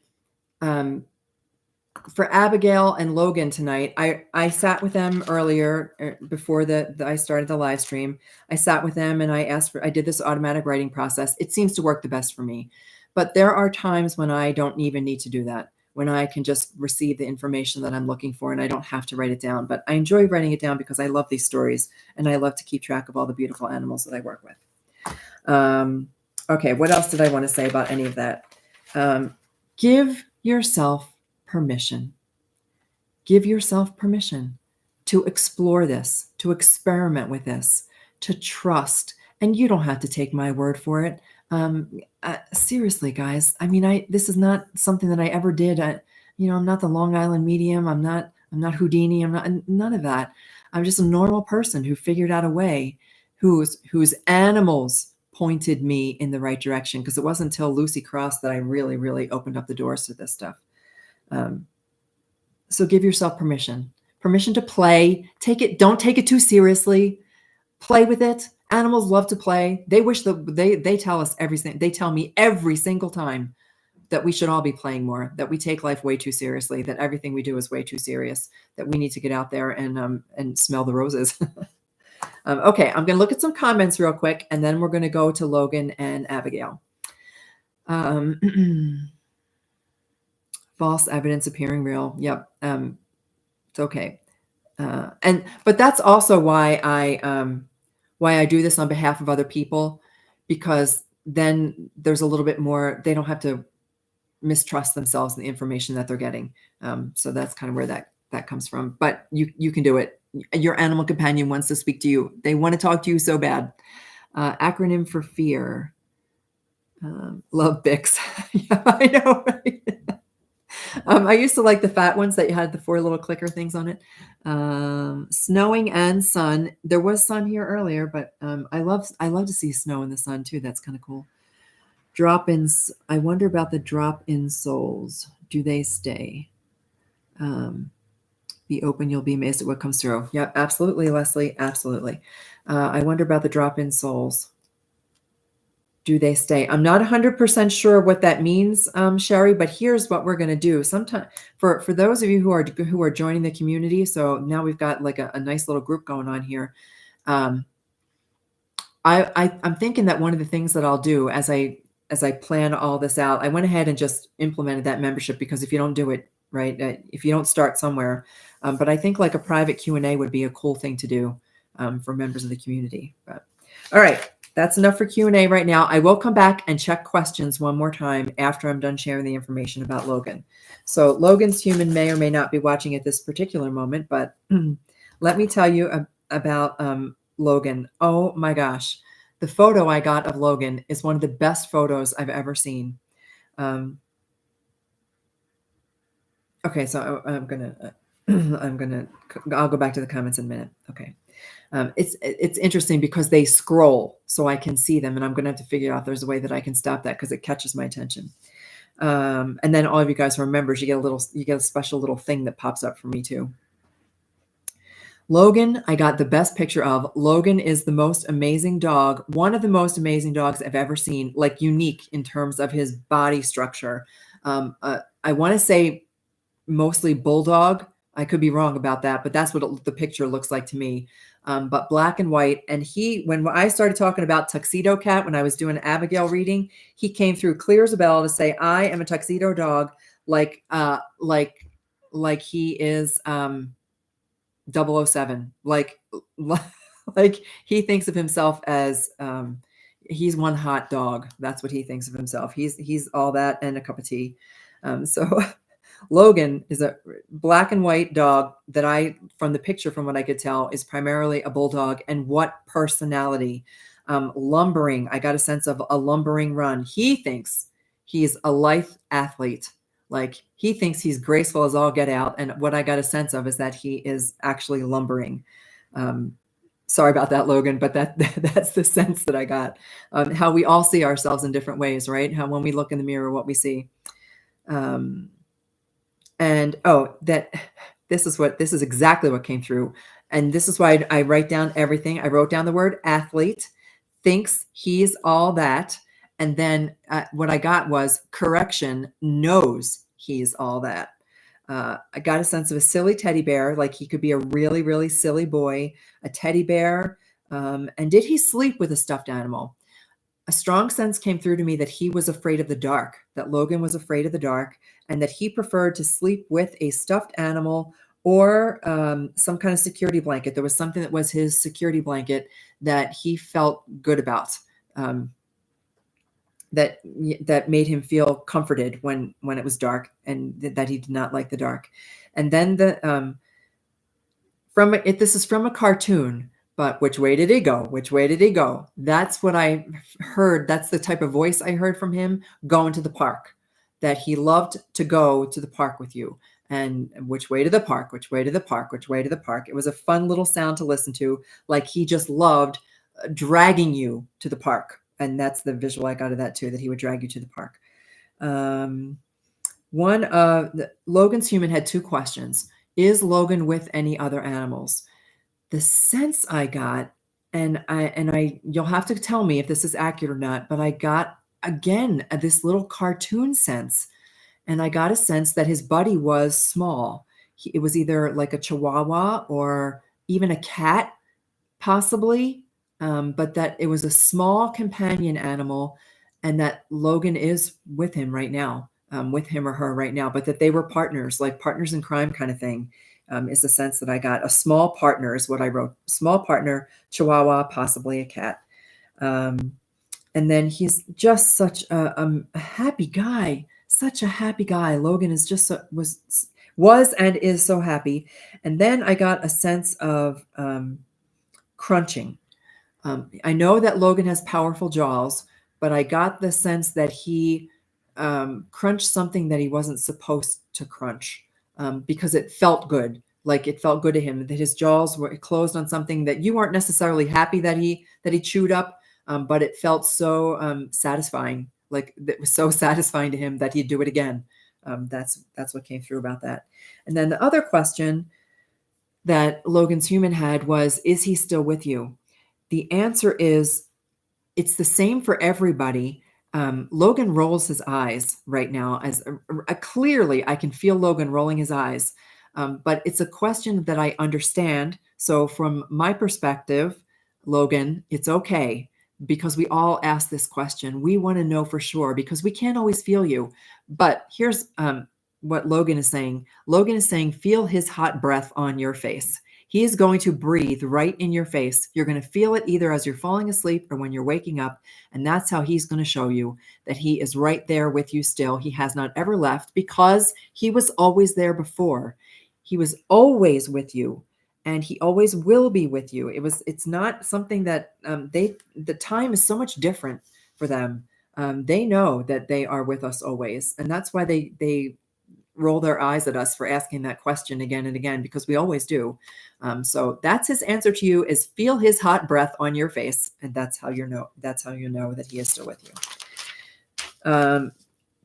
for Abigail and Logan tonight, I sat with them earlier before I started the live stream. I sat with them and I did this automatic writing process. It seems to work the best for me. But there are times when I don't even need to do that, when I can just receive the information that I'm looking for and I don't have to write it down. But I enjoy writing it down because I love these stories and I love to keep track of all the beautiful animals that I work with. Okay, what else did I want to say about any of that? Give yourself permission. Give yourself permission to explore this, to experiment with this, to trust. And you don't have to take my word for it. Seriously, guys. I mean, this is not something that I ever did. I'm not the Long Island medium. I'm not Houdini. I'm not none of that. I'm just a normal person who figured out a way, whose animals pointed me in the right direction. Because it wasn't until Lucy Cross that I really, really opened up the doors to this stuff. So give yourself permission to play. Don't take it too seriously. Play with it. Animals love to play. They wish that they tell us everything. They tell me every single time that we should all be playing more, that we take life way too seriously, that everything we do is way too serious, that we need to get out there and smell the roses. Okay, I'm going to look at some comments real quick, and then we're going to go to Logan and Abigail. False evidence appearing real. Yep. It's okay. But that's also why I do this on behalf of other people, because then there's a little bit more, they don't have to mistrust themselves in the information that they're getting. So that's kind of where that comes from. But you can do it. Your animal companion wants to speak to you. They want to talk to you so bad. Acronym for fear. Love Bix. Yeah, I know, right? I used to like the fat ones that you had the 4 little clicker things on it. Snowing and sun. There was sun here earlier, but I love to see snow in the sun too. That's kind of cool. Drop-ins. I wonder about the drop-in souls. Do they stay? Be open. You'll be amazed at what comes through. Yeah, absolutely, Leslie. Absolutely. I wonder about the drop-in souls. Do they stay? I'm not 100% sure what that means, Sherry, but here's what we're going to do. Sometime for those of you who are joining the community. So now we've got like a nice little group going on here. I'm thinking that one of the things that I'll do as I plan all this out, I went ahead and just implemented that membership, because if you don't do it, right, if you don't start somewhere, but I think like a private Q&A would be a cool thing to do for members of the community. But All right. That's enough for Q&A right now. I will come back and check questions one more time after I'm done sharing the information about Logan. So Logan's human may or may not be watching at this particular moment, but let me tell you about Logan. Oh my gosh. The photo I got of Logan is one of the best photos I've ever seen. Okay, so I'll go back to the comments in a minute. Okay. It's interesting because they scroll so I can see them, and I'm going to have to figure out if there's a way that I can stop that because it catches my attention. And then all of you guys who are members, you get a special little thing that pops up for me too. Logan, I got the best picture of. Logan is the most amazing dog, one of the most amazing dogs I've ever seen, like unique in terms of his body structure. I want to say mostly bulldog. I could be wrong about that, but that's what the picture looks like to me. But black and white. And when I started talking about tuxedo cat, when I was doing an Abigail reading, he came through clear as a bell to say, I am a tuxedo dog, like he is 007. Like he thinks of himself as he's one hot dog. That's what he thinks of himself. He's all that and a cup of tea. So Logan is a black and white dog that from the picture, from what I could tell, is primarily a bulldog. And what personality? Lumbering. I got a sense of a lumbering run. He thinks he's a life athlete. Like he thinks he's graceful as all get out. And what I got a sense of is that he is actually lumbering. Sorry about that, Logan, but that's the sense that I got. How we all see ourselves in different ways, right? How when we look in the mirror, what we see. And this is exactly what came through. And this is why I write down everything. I wrote down the word athlete, thinks he's all that. And then what I got was correction, knows he's all that. I got a sense of a silly teddy bear, like he could be a really, really silly boy, a teddy bear. And did he sleep with a stuffed animal? A strong sense came through to me that he was afraid of the dark, that Logan was afraid of the dark, and that he preferred to sleep with a stuffed animal or some kind of security blanket. There was something that was his security blanket that he felt good about, that made him feel comforted when it was dark, and that he did not like the dark. And then this is from a cartoon. But which way did he go? Which way did he go? That's what I heard. That's the type of voice I heard from him going to the park, that he loved to go to the park with you. And which way to the park? Which way to the park? Which way to the park? It was a fun little sound to listen to, like he just loved dragging you to the park. And that's the visual I got of that too, that he would drag you to the park. Logan's human had two questions. Is Logan with any other animals? The sense I got, and you'll have to tell me if this is accurate or not, but I got again this little cartoon sense, and I got a sense that his buddy was small. It was either like a chihuahua or even a cat, possibly, but that it was a small companion animal, and that Logan is with him right now, with him or her right now, but that they were partners, like partners in crime kind of thing. Is the sense that I got. A small partner is what I wrote. Small partner, chihuahua, possibly a cat. And then he's just such a happy guy. Such a happy guy. Logan is just was and is so happy. And then I got a sense of crunching. I know that Logan has powerful jaws, but I got the sense that he crunched something that he wasn't supposed to crunch. Because it felt good, like it felt good to him, that his jaws were closed on something that you weren't necessarily happy that he chewed up, but it felt so satisfying, like it was so satisfying to him that he'd do it again. That's what came through about that. And then the other question that Logan's human had was, is he still with you? The answer is, it's the same for everybody. Logan rolls his eyes right now, as clearly I can feel Logan rolling his eyes. But it's a question that I understand. So from my perspective, Logan, it's okay, because we all ask this question. We want to know for sure because we can't always feel you. But here's what Logan is saying. Logan is saying, feel his hot breath on your face. He is going to breathe right in your face. You're going to feel it either as you're falling asleep or when you're waking up. And that's how he's going to show you that he is right there with you still. He has not ever left because he was always there before. He was always with you and he always will be with you. It's not something that the time is so much different for them. They know that they are with us always. And that's why they roll their eyes at us for asking that question again and again, because we always do. So that's his answer to you, is feel his hot breath on your face. And that's how you know that he is still with you.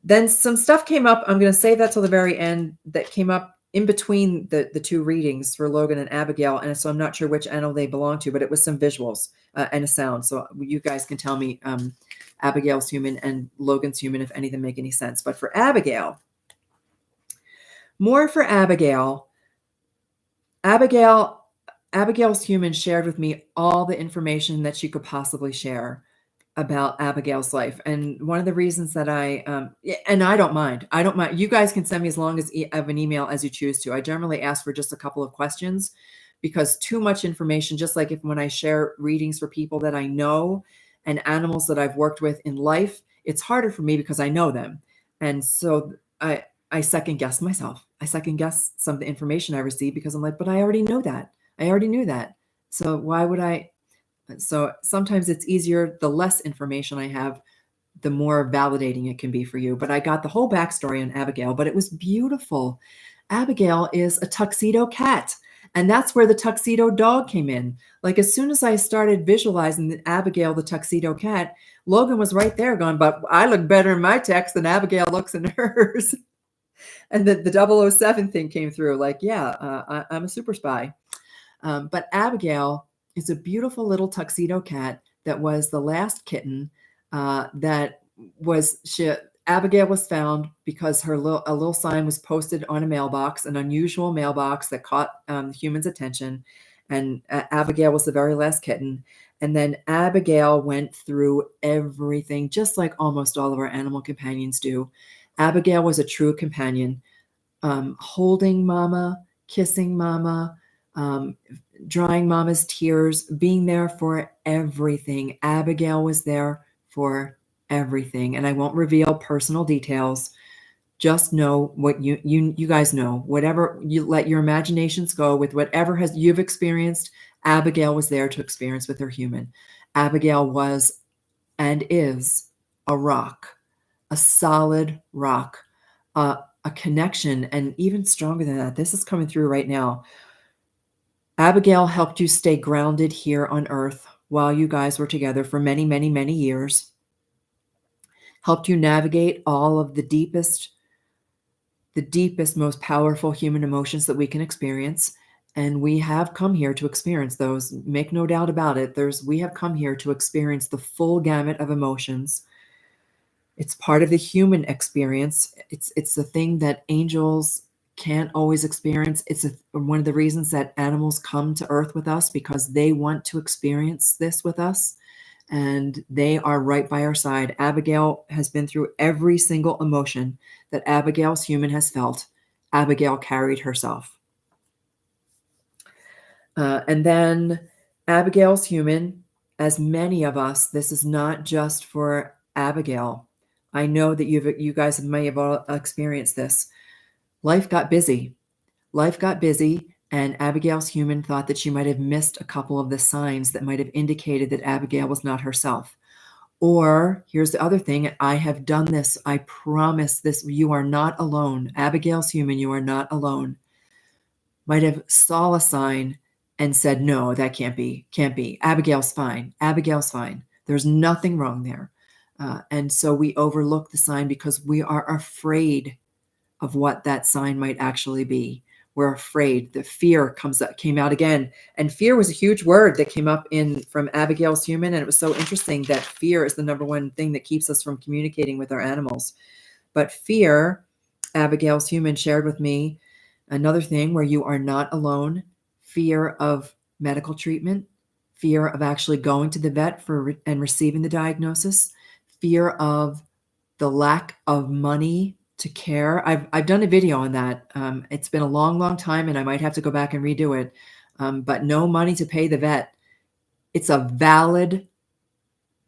Then some stuff came up. I'm going to save that till the very end, that came up in between the two readings for Logan and Abigail. And so I'm not sure which animal they belong to, but it was some visuals and a sound. So you guys can tell me Abigail's human and Logan's human, if any of them make any sense. But for Abigail, more for Abigail. Abigail's human shared with me all the information that she could possibly share about Abigail's life. And one of the reasons that and I don't mind. You guys can send me as long as of an email as you choose to. I generally ask for just a couple of questions, because too much information, just like when I share readings for people that I know and animals that I've worked with in life, it's harder for me because I know them. And so I second guess myself. I second guess some of the information I receive because I'm like, but I already know that. I already knew that. So why would I? So sometimes it's easier, the less information I have, the more validating it can be for you. But I got the whole backstory on Abigail, but it was beautiful. Abigail is a tuxedo cat. And that's where the tuxedo dog came in. Like as soon as I started visualizing Abigail, the tuxedo cat, Logan was right there going, but I look better in my text than Abigail looks in hers. And the 007 thing came through, like, yeah, I'm a super spy. But Abigail is a beautiful little tuxedo cat that was the last kitten Abigail was found because a little sign was posted on a mailbox, an unusual mailbox that caught humans' attention. And Abigail was the very last kitten. And then Abigail went through everything, just like almost all of our animal companions do. Abigail was a true companion, holding mama, kissing mama, drying mama's tears, being there for everything. Abigail was there for everything. And I won't reveal personal details. Just know what you guys know. Whatever, you let your imaginations go with whatever you've experienced. Abigail was there to experience with her human. Abigail was and is a rock, a solid rock, a connection, and even stronger than that. This is coming through right now. Abigail helped you stay grounded here on earth while you guys were together for many, many, many years. Helped you navigate all of the deepest, most powerful human emotions that we can experience. And we have come here to experience those. Make no doubt about it. We have come here to experience the full gamut of emotions. It's part of the human experience. It's the thing that angels can't always experience. It's one of the reasons that animals come to earth with us, because they want to experience this with us, and they are right by our side. Abigail has been through every single emotion that Abigail's human has felt. Abigail carried herself. And then Abigail's human, as many of us, this is not just for Abigail. I know that you guys may have all experienced this. Life got busy. And Abigail's human thought that she might have missed a couple of the signs that might have indicated that Abigail was not herself. Or here's the other thing. I have done this. I promise this. You are not alone. Abigail's human, you are not alone. Might have saw a sign and said, no, that can't be. Abigail's fine. There's nothing wrong there. And so we overlook the sign because we are afraid of what that sign might actually be. We're afraid. The fear came out again. And fear was a huge word that came up from Abigail's human. And it was so interesting that fear is the number one thing that keeps us from communicating with our animals. But fear, Abigail's human shared with me another thing where you are not alone. Fear of medical treatment, fear of actually going to the vet and receiving the diagnosis, fear of the lack of money to care. I've done a video on that. It's been a long, long time, and I might have to go back and redo it. but no money to pay the vet. It's a valid,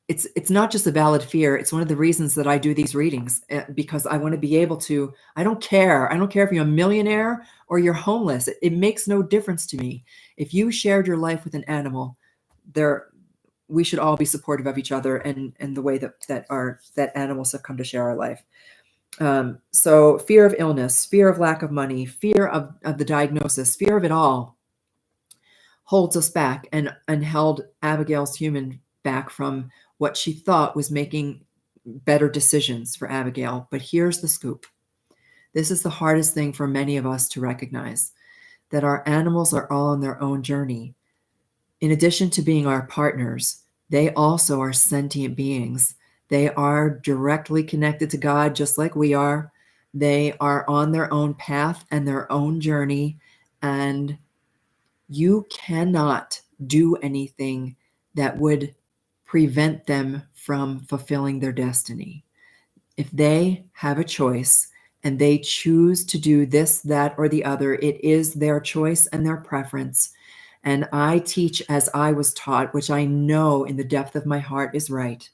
it's not just a valid fear. It's one of the reasons that I do these readings, because I want to be able to, I don't care. I don't care if you're a millionaire or you're homeless. It makes no difference to me. If you shared your life with an animal, we should all be supportive of each other and the way that animals have come to share our life. So fear of illness, fear of lack of money, fear of the diagnosis, fear of it all holds us back and held Abigail's human back from what she thought was making better decisions for Abigail. But here's the scoop. This is the hardest thing for many of us to recognize, that our animals are all on their own journey. In addition to being our partners, they also are sentient beings. They are directly connected to God, just like we are. They are on their own path and their own journey, and you cannot do anything that would prevent them from fulfilling their destiny. If they have a choice and they choose to do this, that, or the other, it is their choice and their preference. And I teach as I was taught, which I know in the depth of my heart is right,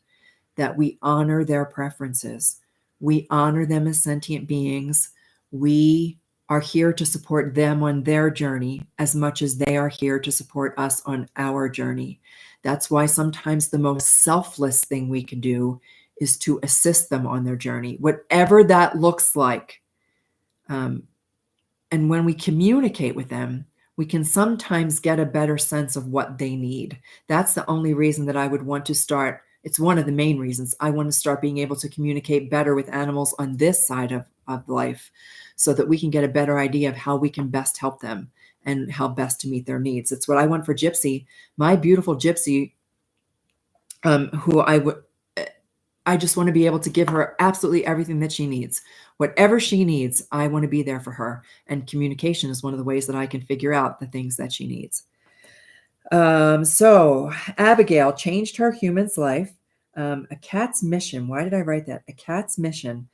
that we honor their preferences. We honor them as sentient beings. We are here to support them on their journey as much as they are here to support us on our journey. That's why sometimes the most selfless thing we can do is to assist them on their journey, whatever that looks like. And when we communicate with them, we can sometimes get a better sense of what they need. That's the only reason that I would want to start. It's one of the main reasons I want to start being able to communicate better with animals on this side of life, so that we can get a better idea of how we can best help them and how best to meet their needs. It's what I want for Gypsy, my beautiful Gypsy, who I just want to be able to give her absolutely everything that she needs. Whatever she needs, I want to be there for her. And communication is one of the ways that I can figure out the things that she needs. So Abigail changed her human's life. A cat's mission. Why did I write that? A cat's mission.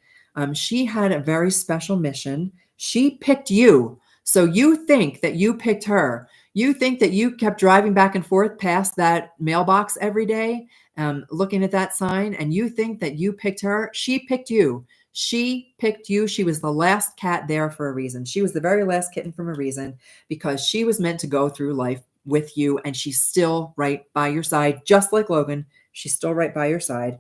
She had a very special mission. She picked you. So you think that you picked her. You think that you kept driving back and forth past that mailbox every day, looking at that sign, and you think that you picked her. She picked you. She picked you. She was the last cat there for a reason. She was the very last kitten from a reason, because she was meant to go through life with you, and she's still right by your side, just like Logan. She's still right by your side.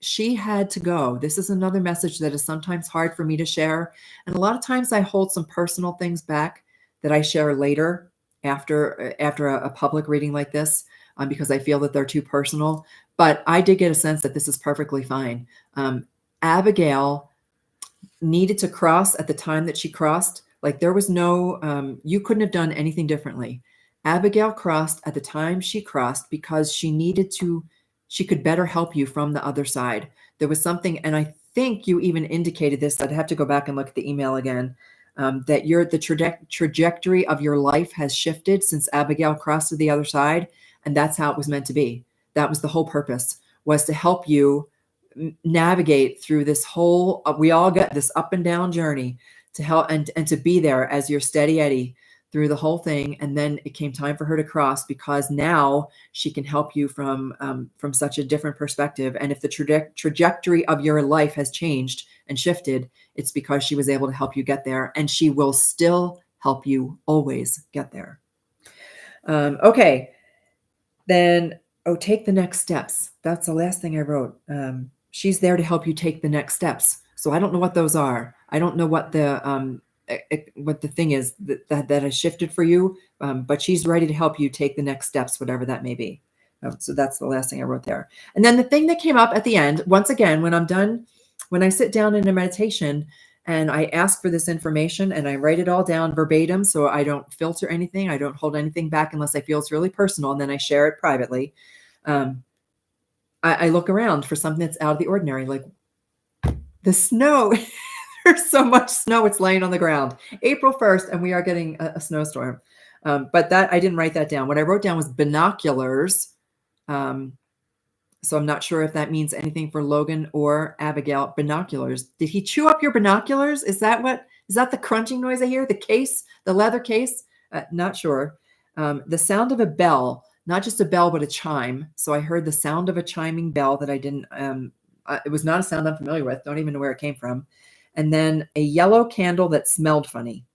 She had to go. This is another message that is sometimes hard for me to share. And a lot of times I hold some personal things back that I share later after a public reading like this, because I feel that they're too personal. But I did get a sense that this is perfectly fine. Abigail needed to cross at the time that she crossed. Like there was no, you couldn't have done anything differently. Abigail crossed at the time she crossed because she needed to, she could better help you from the other side. There was something, and I think you even indicated this. I'd have to go back and look at the email again, that the trajectory of your life has shifted since Abigail crossed to the other side. And that's how it was meant to be. That was the whole purpose, was to help you navigate through this whole, we all get this up and down journey, to help and to be there as your steady Eddie through the whole thing. And then it came time for her to cross, because now she can help you from such a different perspective. And if the trajectory of your life has changed and shifted, it's because she was able to help you get there, and she will still help you always get there. Okay. Then, take the next steps. That's the last thing I wrote. She's there to help you take the next steps. So I don't know what those are. I don't know what the thing is that has shifted for you, but she's ready to help you take the next steps, whatever that may be. So that's the last thing I wrote there. And then the thing that came up at the end, once again, when I'm done, when I sit down in a meditation and I ask for this information and I write it all down verbatim, so I don't filter anything, I don't hold anything back unless I feel it's really personal, and then I share it privately. I look around for something that's out of the ordinary, like the snow. There's so much snow, it's laying on the ground. April 1st, and we are getting a snowstorm. But that, I didn't write that down. What I wrote down was binoculars. So I'm not sure if that means anything for Logan or Abigail. Binoculars. Did he chew up your binoculars? Is that the crunching noise I hear? The case, the leather case? Not sure. The sound of a bell, not just a bell, but a chime. So I heard the sound of a chiming bell that I didn't, it was not a sound I'm familiar with. Don't even know where it came from. And then a yellow candle that smelled funny.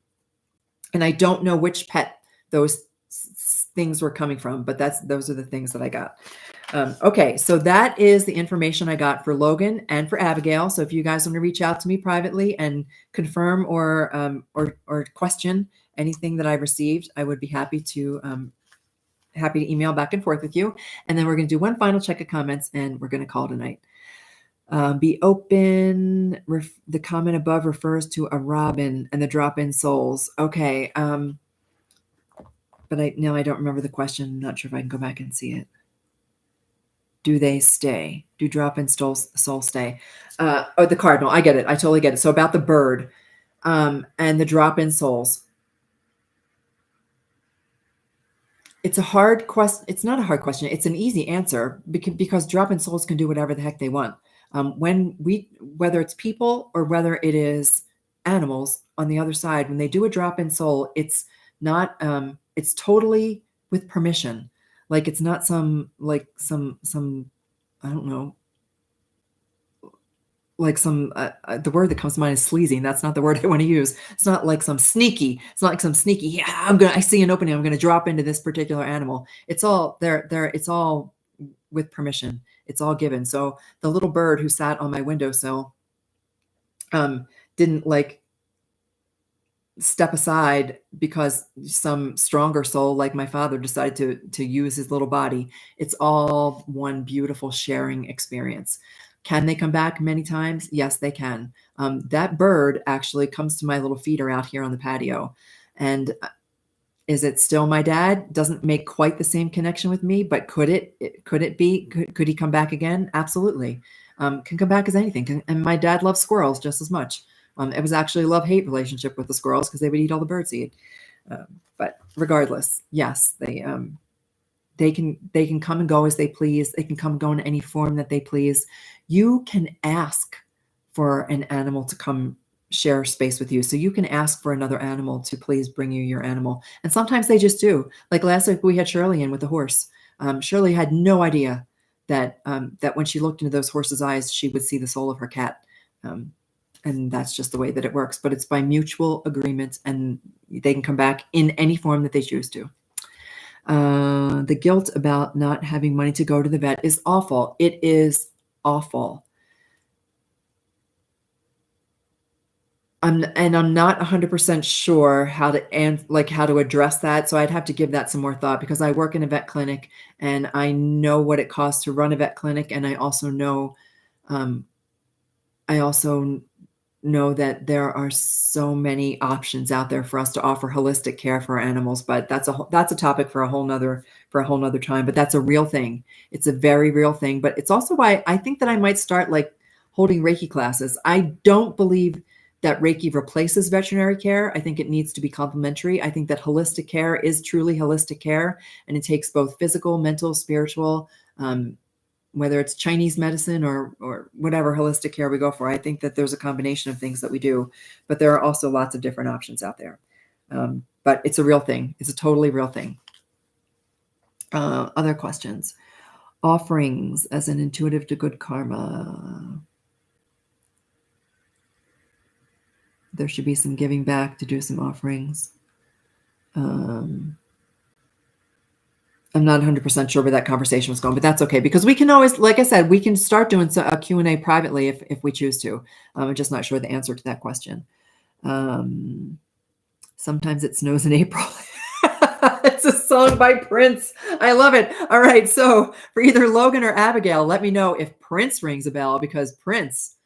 And I don't know which pet those things were coming from, but those are the things that I got. Okay, so that is the information I got for Logan and for Abigail. So if you guys want to reach out to me privately and confirm or question anything that I received, I would be happy to email back and forth with you. And then we're going to do one final check of comments, and we're going to call it a night. Be open. The comment above refers to a robin and the drop-in souls. Okay. But I don't remember the question. I'm not sure if I can go back and see it. Do they stay? Do drop-in souls stay? Oh, the cardinal. I get it. I totally get it. So about the bird and the drop-in souls. It's a hard question. It's not a hard question. It's an easy answer because drop-in souls can do whatever the heck they want. Whether it's people or whether it is animals on the other side, when they do a drop-in soul, it's not, it's totally with permission. Like it's not some, I don't know, like some, the word that comes to mind is sleazy. That's not the word I want to use. It's not like some sneaky, I see an opening, I'm going to drop into this particular animal. It's all it's all with permission. It's all given. So the little bird who sat on my windowsill, didn't step aside because some stronger soul like my father decided to use his little body. It's all one beautiful sharing experience. Can they come back many times? Yes, they can. That bird actually comes to my little feeder out here on the patio. And is it still my dad? Doesn't make quite the same connection with me, but could it be? Could he come back again? Absolutely. Can come back as anything. And my dad loves squirrels just as much. It was actually a love-hate relationship with the squirrels because they would eat all the birdseed. But regardless, yes, they can come and go as they please. They can come and go in any form that they please. You can ask for an animal to come share space with you. So you can ask for another animal to please bring you your animal. And sometimes they just do. Like last week we had Shirley in with the horse. Shirley had no idea that when she looked into those horses' eyes, she would see the soul of her cat. And that's just the way that it works. But it's by mutual agreement, and they can come back in any form that they choose to. The guilt about not having money to go to the vet is awful. It is awful. I'm not 100% sure how to address that. So I'd have to give that some more thought because I work in a vet clinic and I know what it costs to run a vet clinic. And I also know, that there are so many options out there for us to offer holistic care for our animals, but that's a topic for a whole nother time, but that's a real thing. It's a very real thing, but it's also why I think that I might start holding Reiki classes. I don't believe that Reiki replaces veterinary care. I think it needs to be complementary. I think that holistic care is truly holistic care, and it takes both physical, mental, spiritual, whether it's Chinese medicine or whatever holistic care we go for. I think that there's a combination of things that we do, but there are also lots of different options out there. But it's a real thing. It's a totally real thing. Other questions. Offerings as an intuitive to good karma. There should be some giving back to do some offerings. I'm not 100% sure where that conversation was going, but that's okay because we can always, like I said, we can start doing a Q&A privately if we choose to. I'm just not sure the answer to that question. Sometimes it snows in April. It's a song by Prince. I love it. All right. So for either Logan or Abigail, let me know if Prince rings a bell because Prince,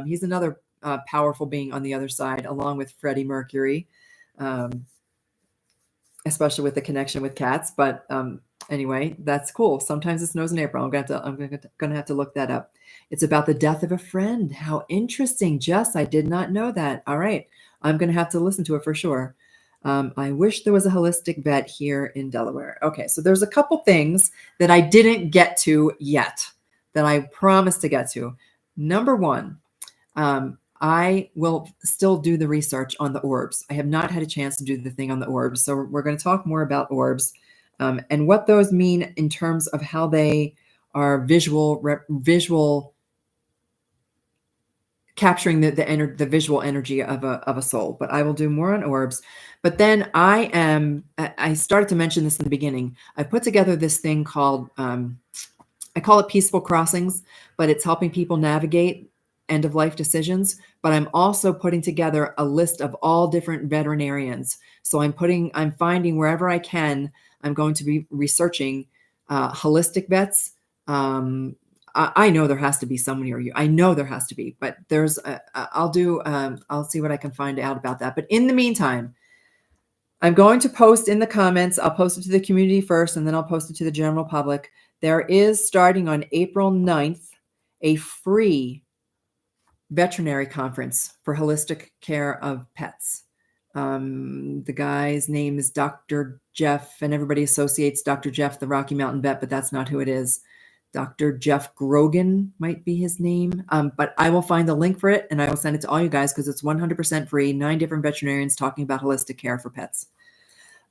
he's another powerful being on the other side, along with Freddie Mercury, especially with the connection with cats. But anyway, that's cool. Sometimes it snows in April. I'm gonna have to look that up. It's about the death of a friend. How interesting, Jess. I did not know that. All right. I'm gonna have to listen to it for sure. I wish there was a holistic vet here in Delaware. Okay, so there's a couple things that I didn't get to yet that I promised to get to. Number one, I will still do the research on the orbs. I have not had a chance to do the thing on the orbs. So we're going to talk more about orbs and what those mean in terms of how they are visual capturing the visual energy of a soul. But I will do more on orbs. But then I started to mention this in the beginning. I put together this thing called I call it Peaceful Crossings, but it's helping people navigate end of life decisions. But I'm also putting together a list of all different veterinarians. So I'm finding wherever I can, I'm going to be researching holistic vets. I know there has to be someone near you. I know there has to be, but I'll see what I can find out about that. But in the meantime, I'm going to post in the comments. I'll post it to the community first, and then I'll post it to the general public. There is, starting on April 9th, a free veterinary conference for holistic care of pets. The guy's name is Dr. Jeff, and everybody associates Dr. Jeff, the Rocky Mountain vet, but that's not who it is. Dr. Jeff Grogan might be his name, but I will find the link for it, and I will send it to all you guys because it's 100% free. 9 different veterinarians talking about holistic care for pets.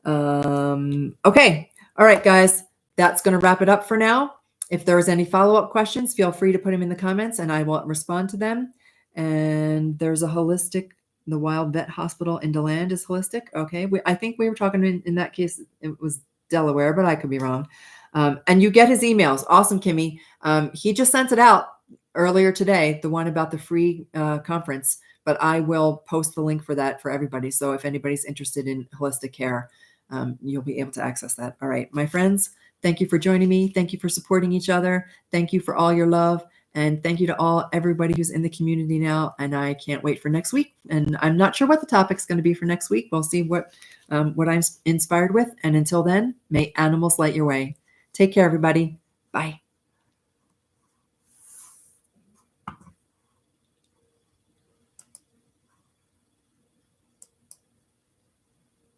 Okay. All right, guys. That's going to wrap it up for now. If there's any follow-up questions, feel free to put them in the comments and I will respond to them. And there's the Wild Vet Hospital in DeLand is holistic. Okay. I think we were talking in that case, it was Delaware, but I could be wrong. And you get his emails. Awesome, Kimmy. He just sent it out earlier today, the one about the free conference, but I will post the link for that for everybody. So if anybody's interested in holistic care, you'll be able to access that. All right, my friends, thank you for joining me. Thank you for supporting each other. Thank you for all your love. And thank you to everybody who's in the community now. And I can't wait for next week. And I'm not sure what the topic's going to be for next week. We'll see what I'm inspired with. And until then, may animals light your way. Take care, everybody. Bye.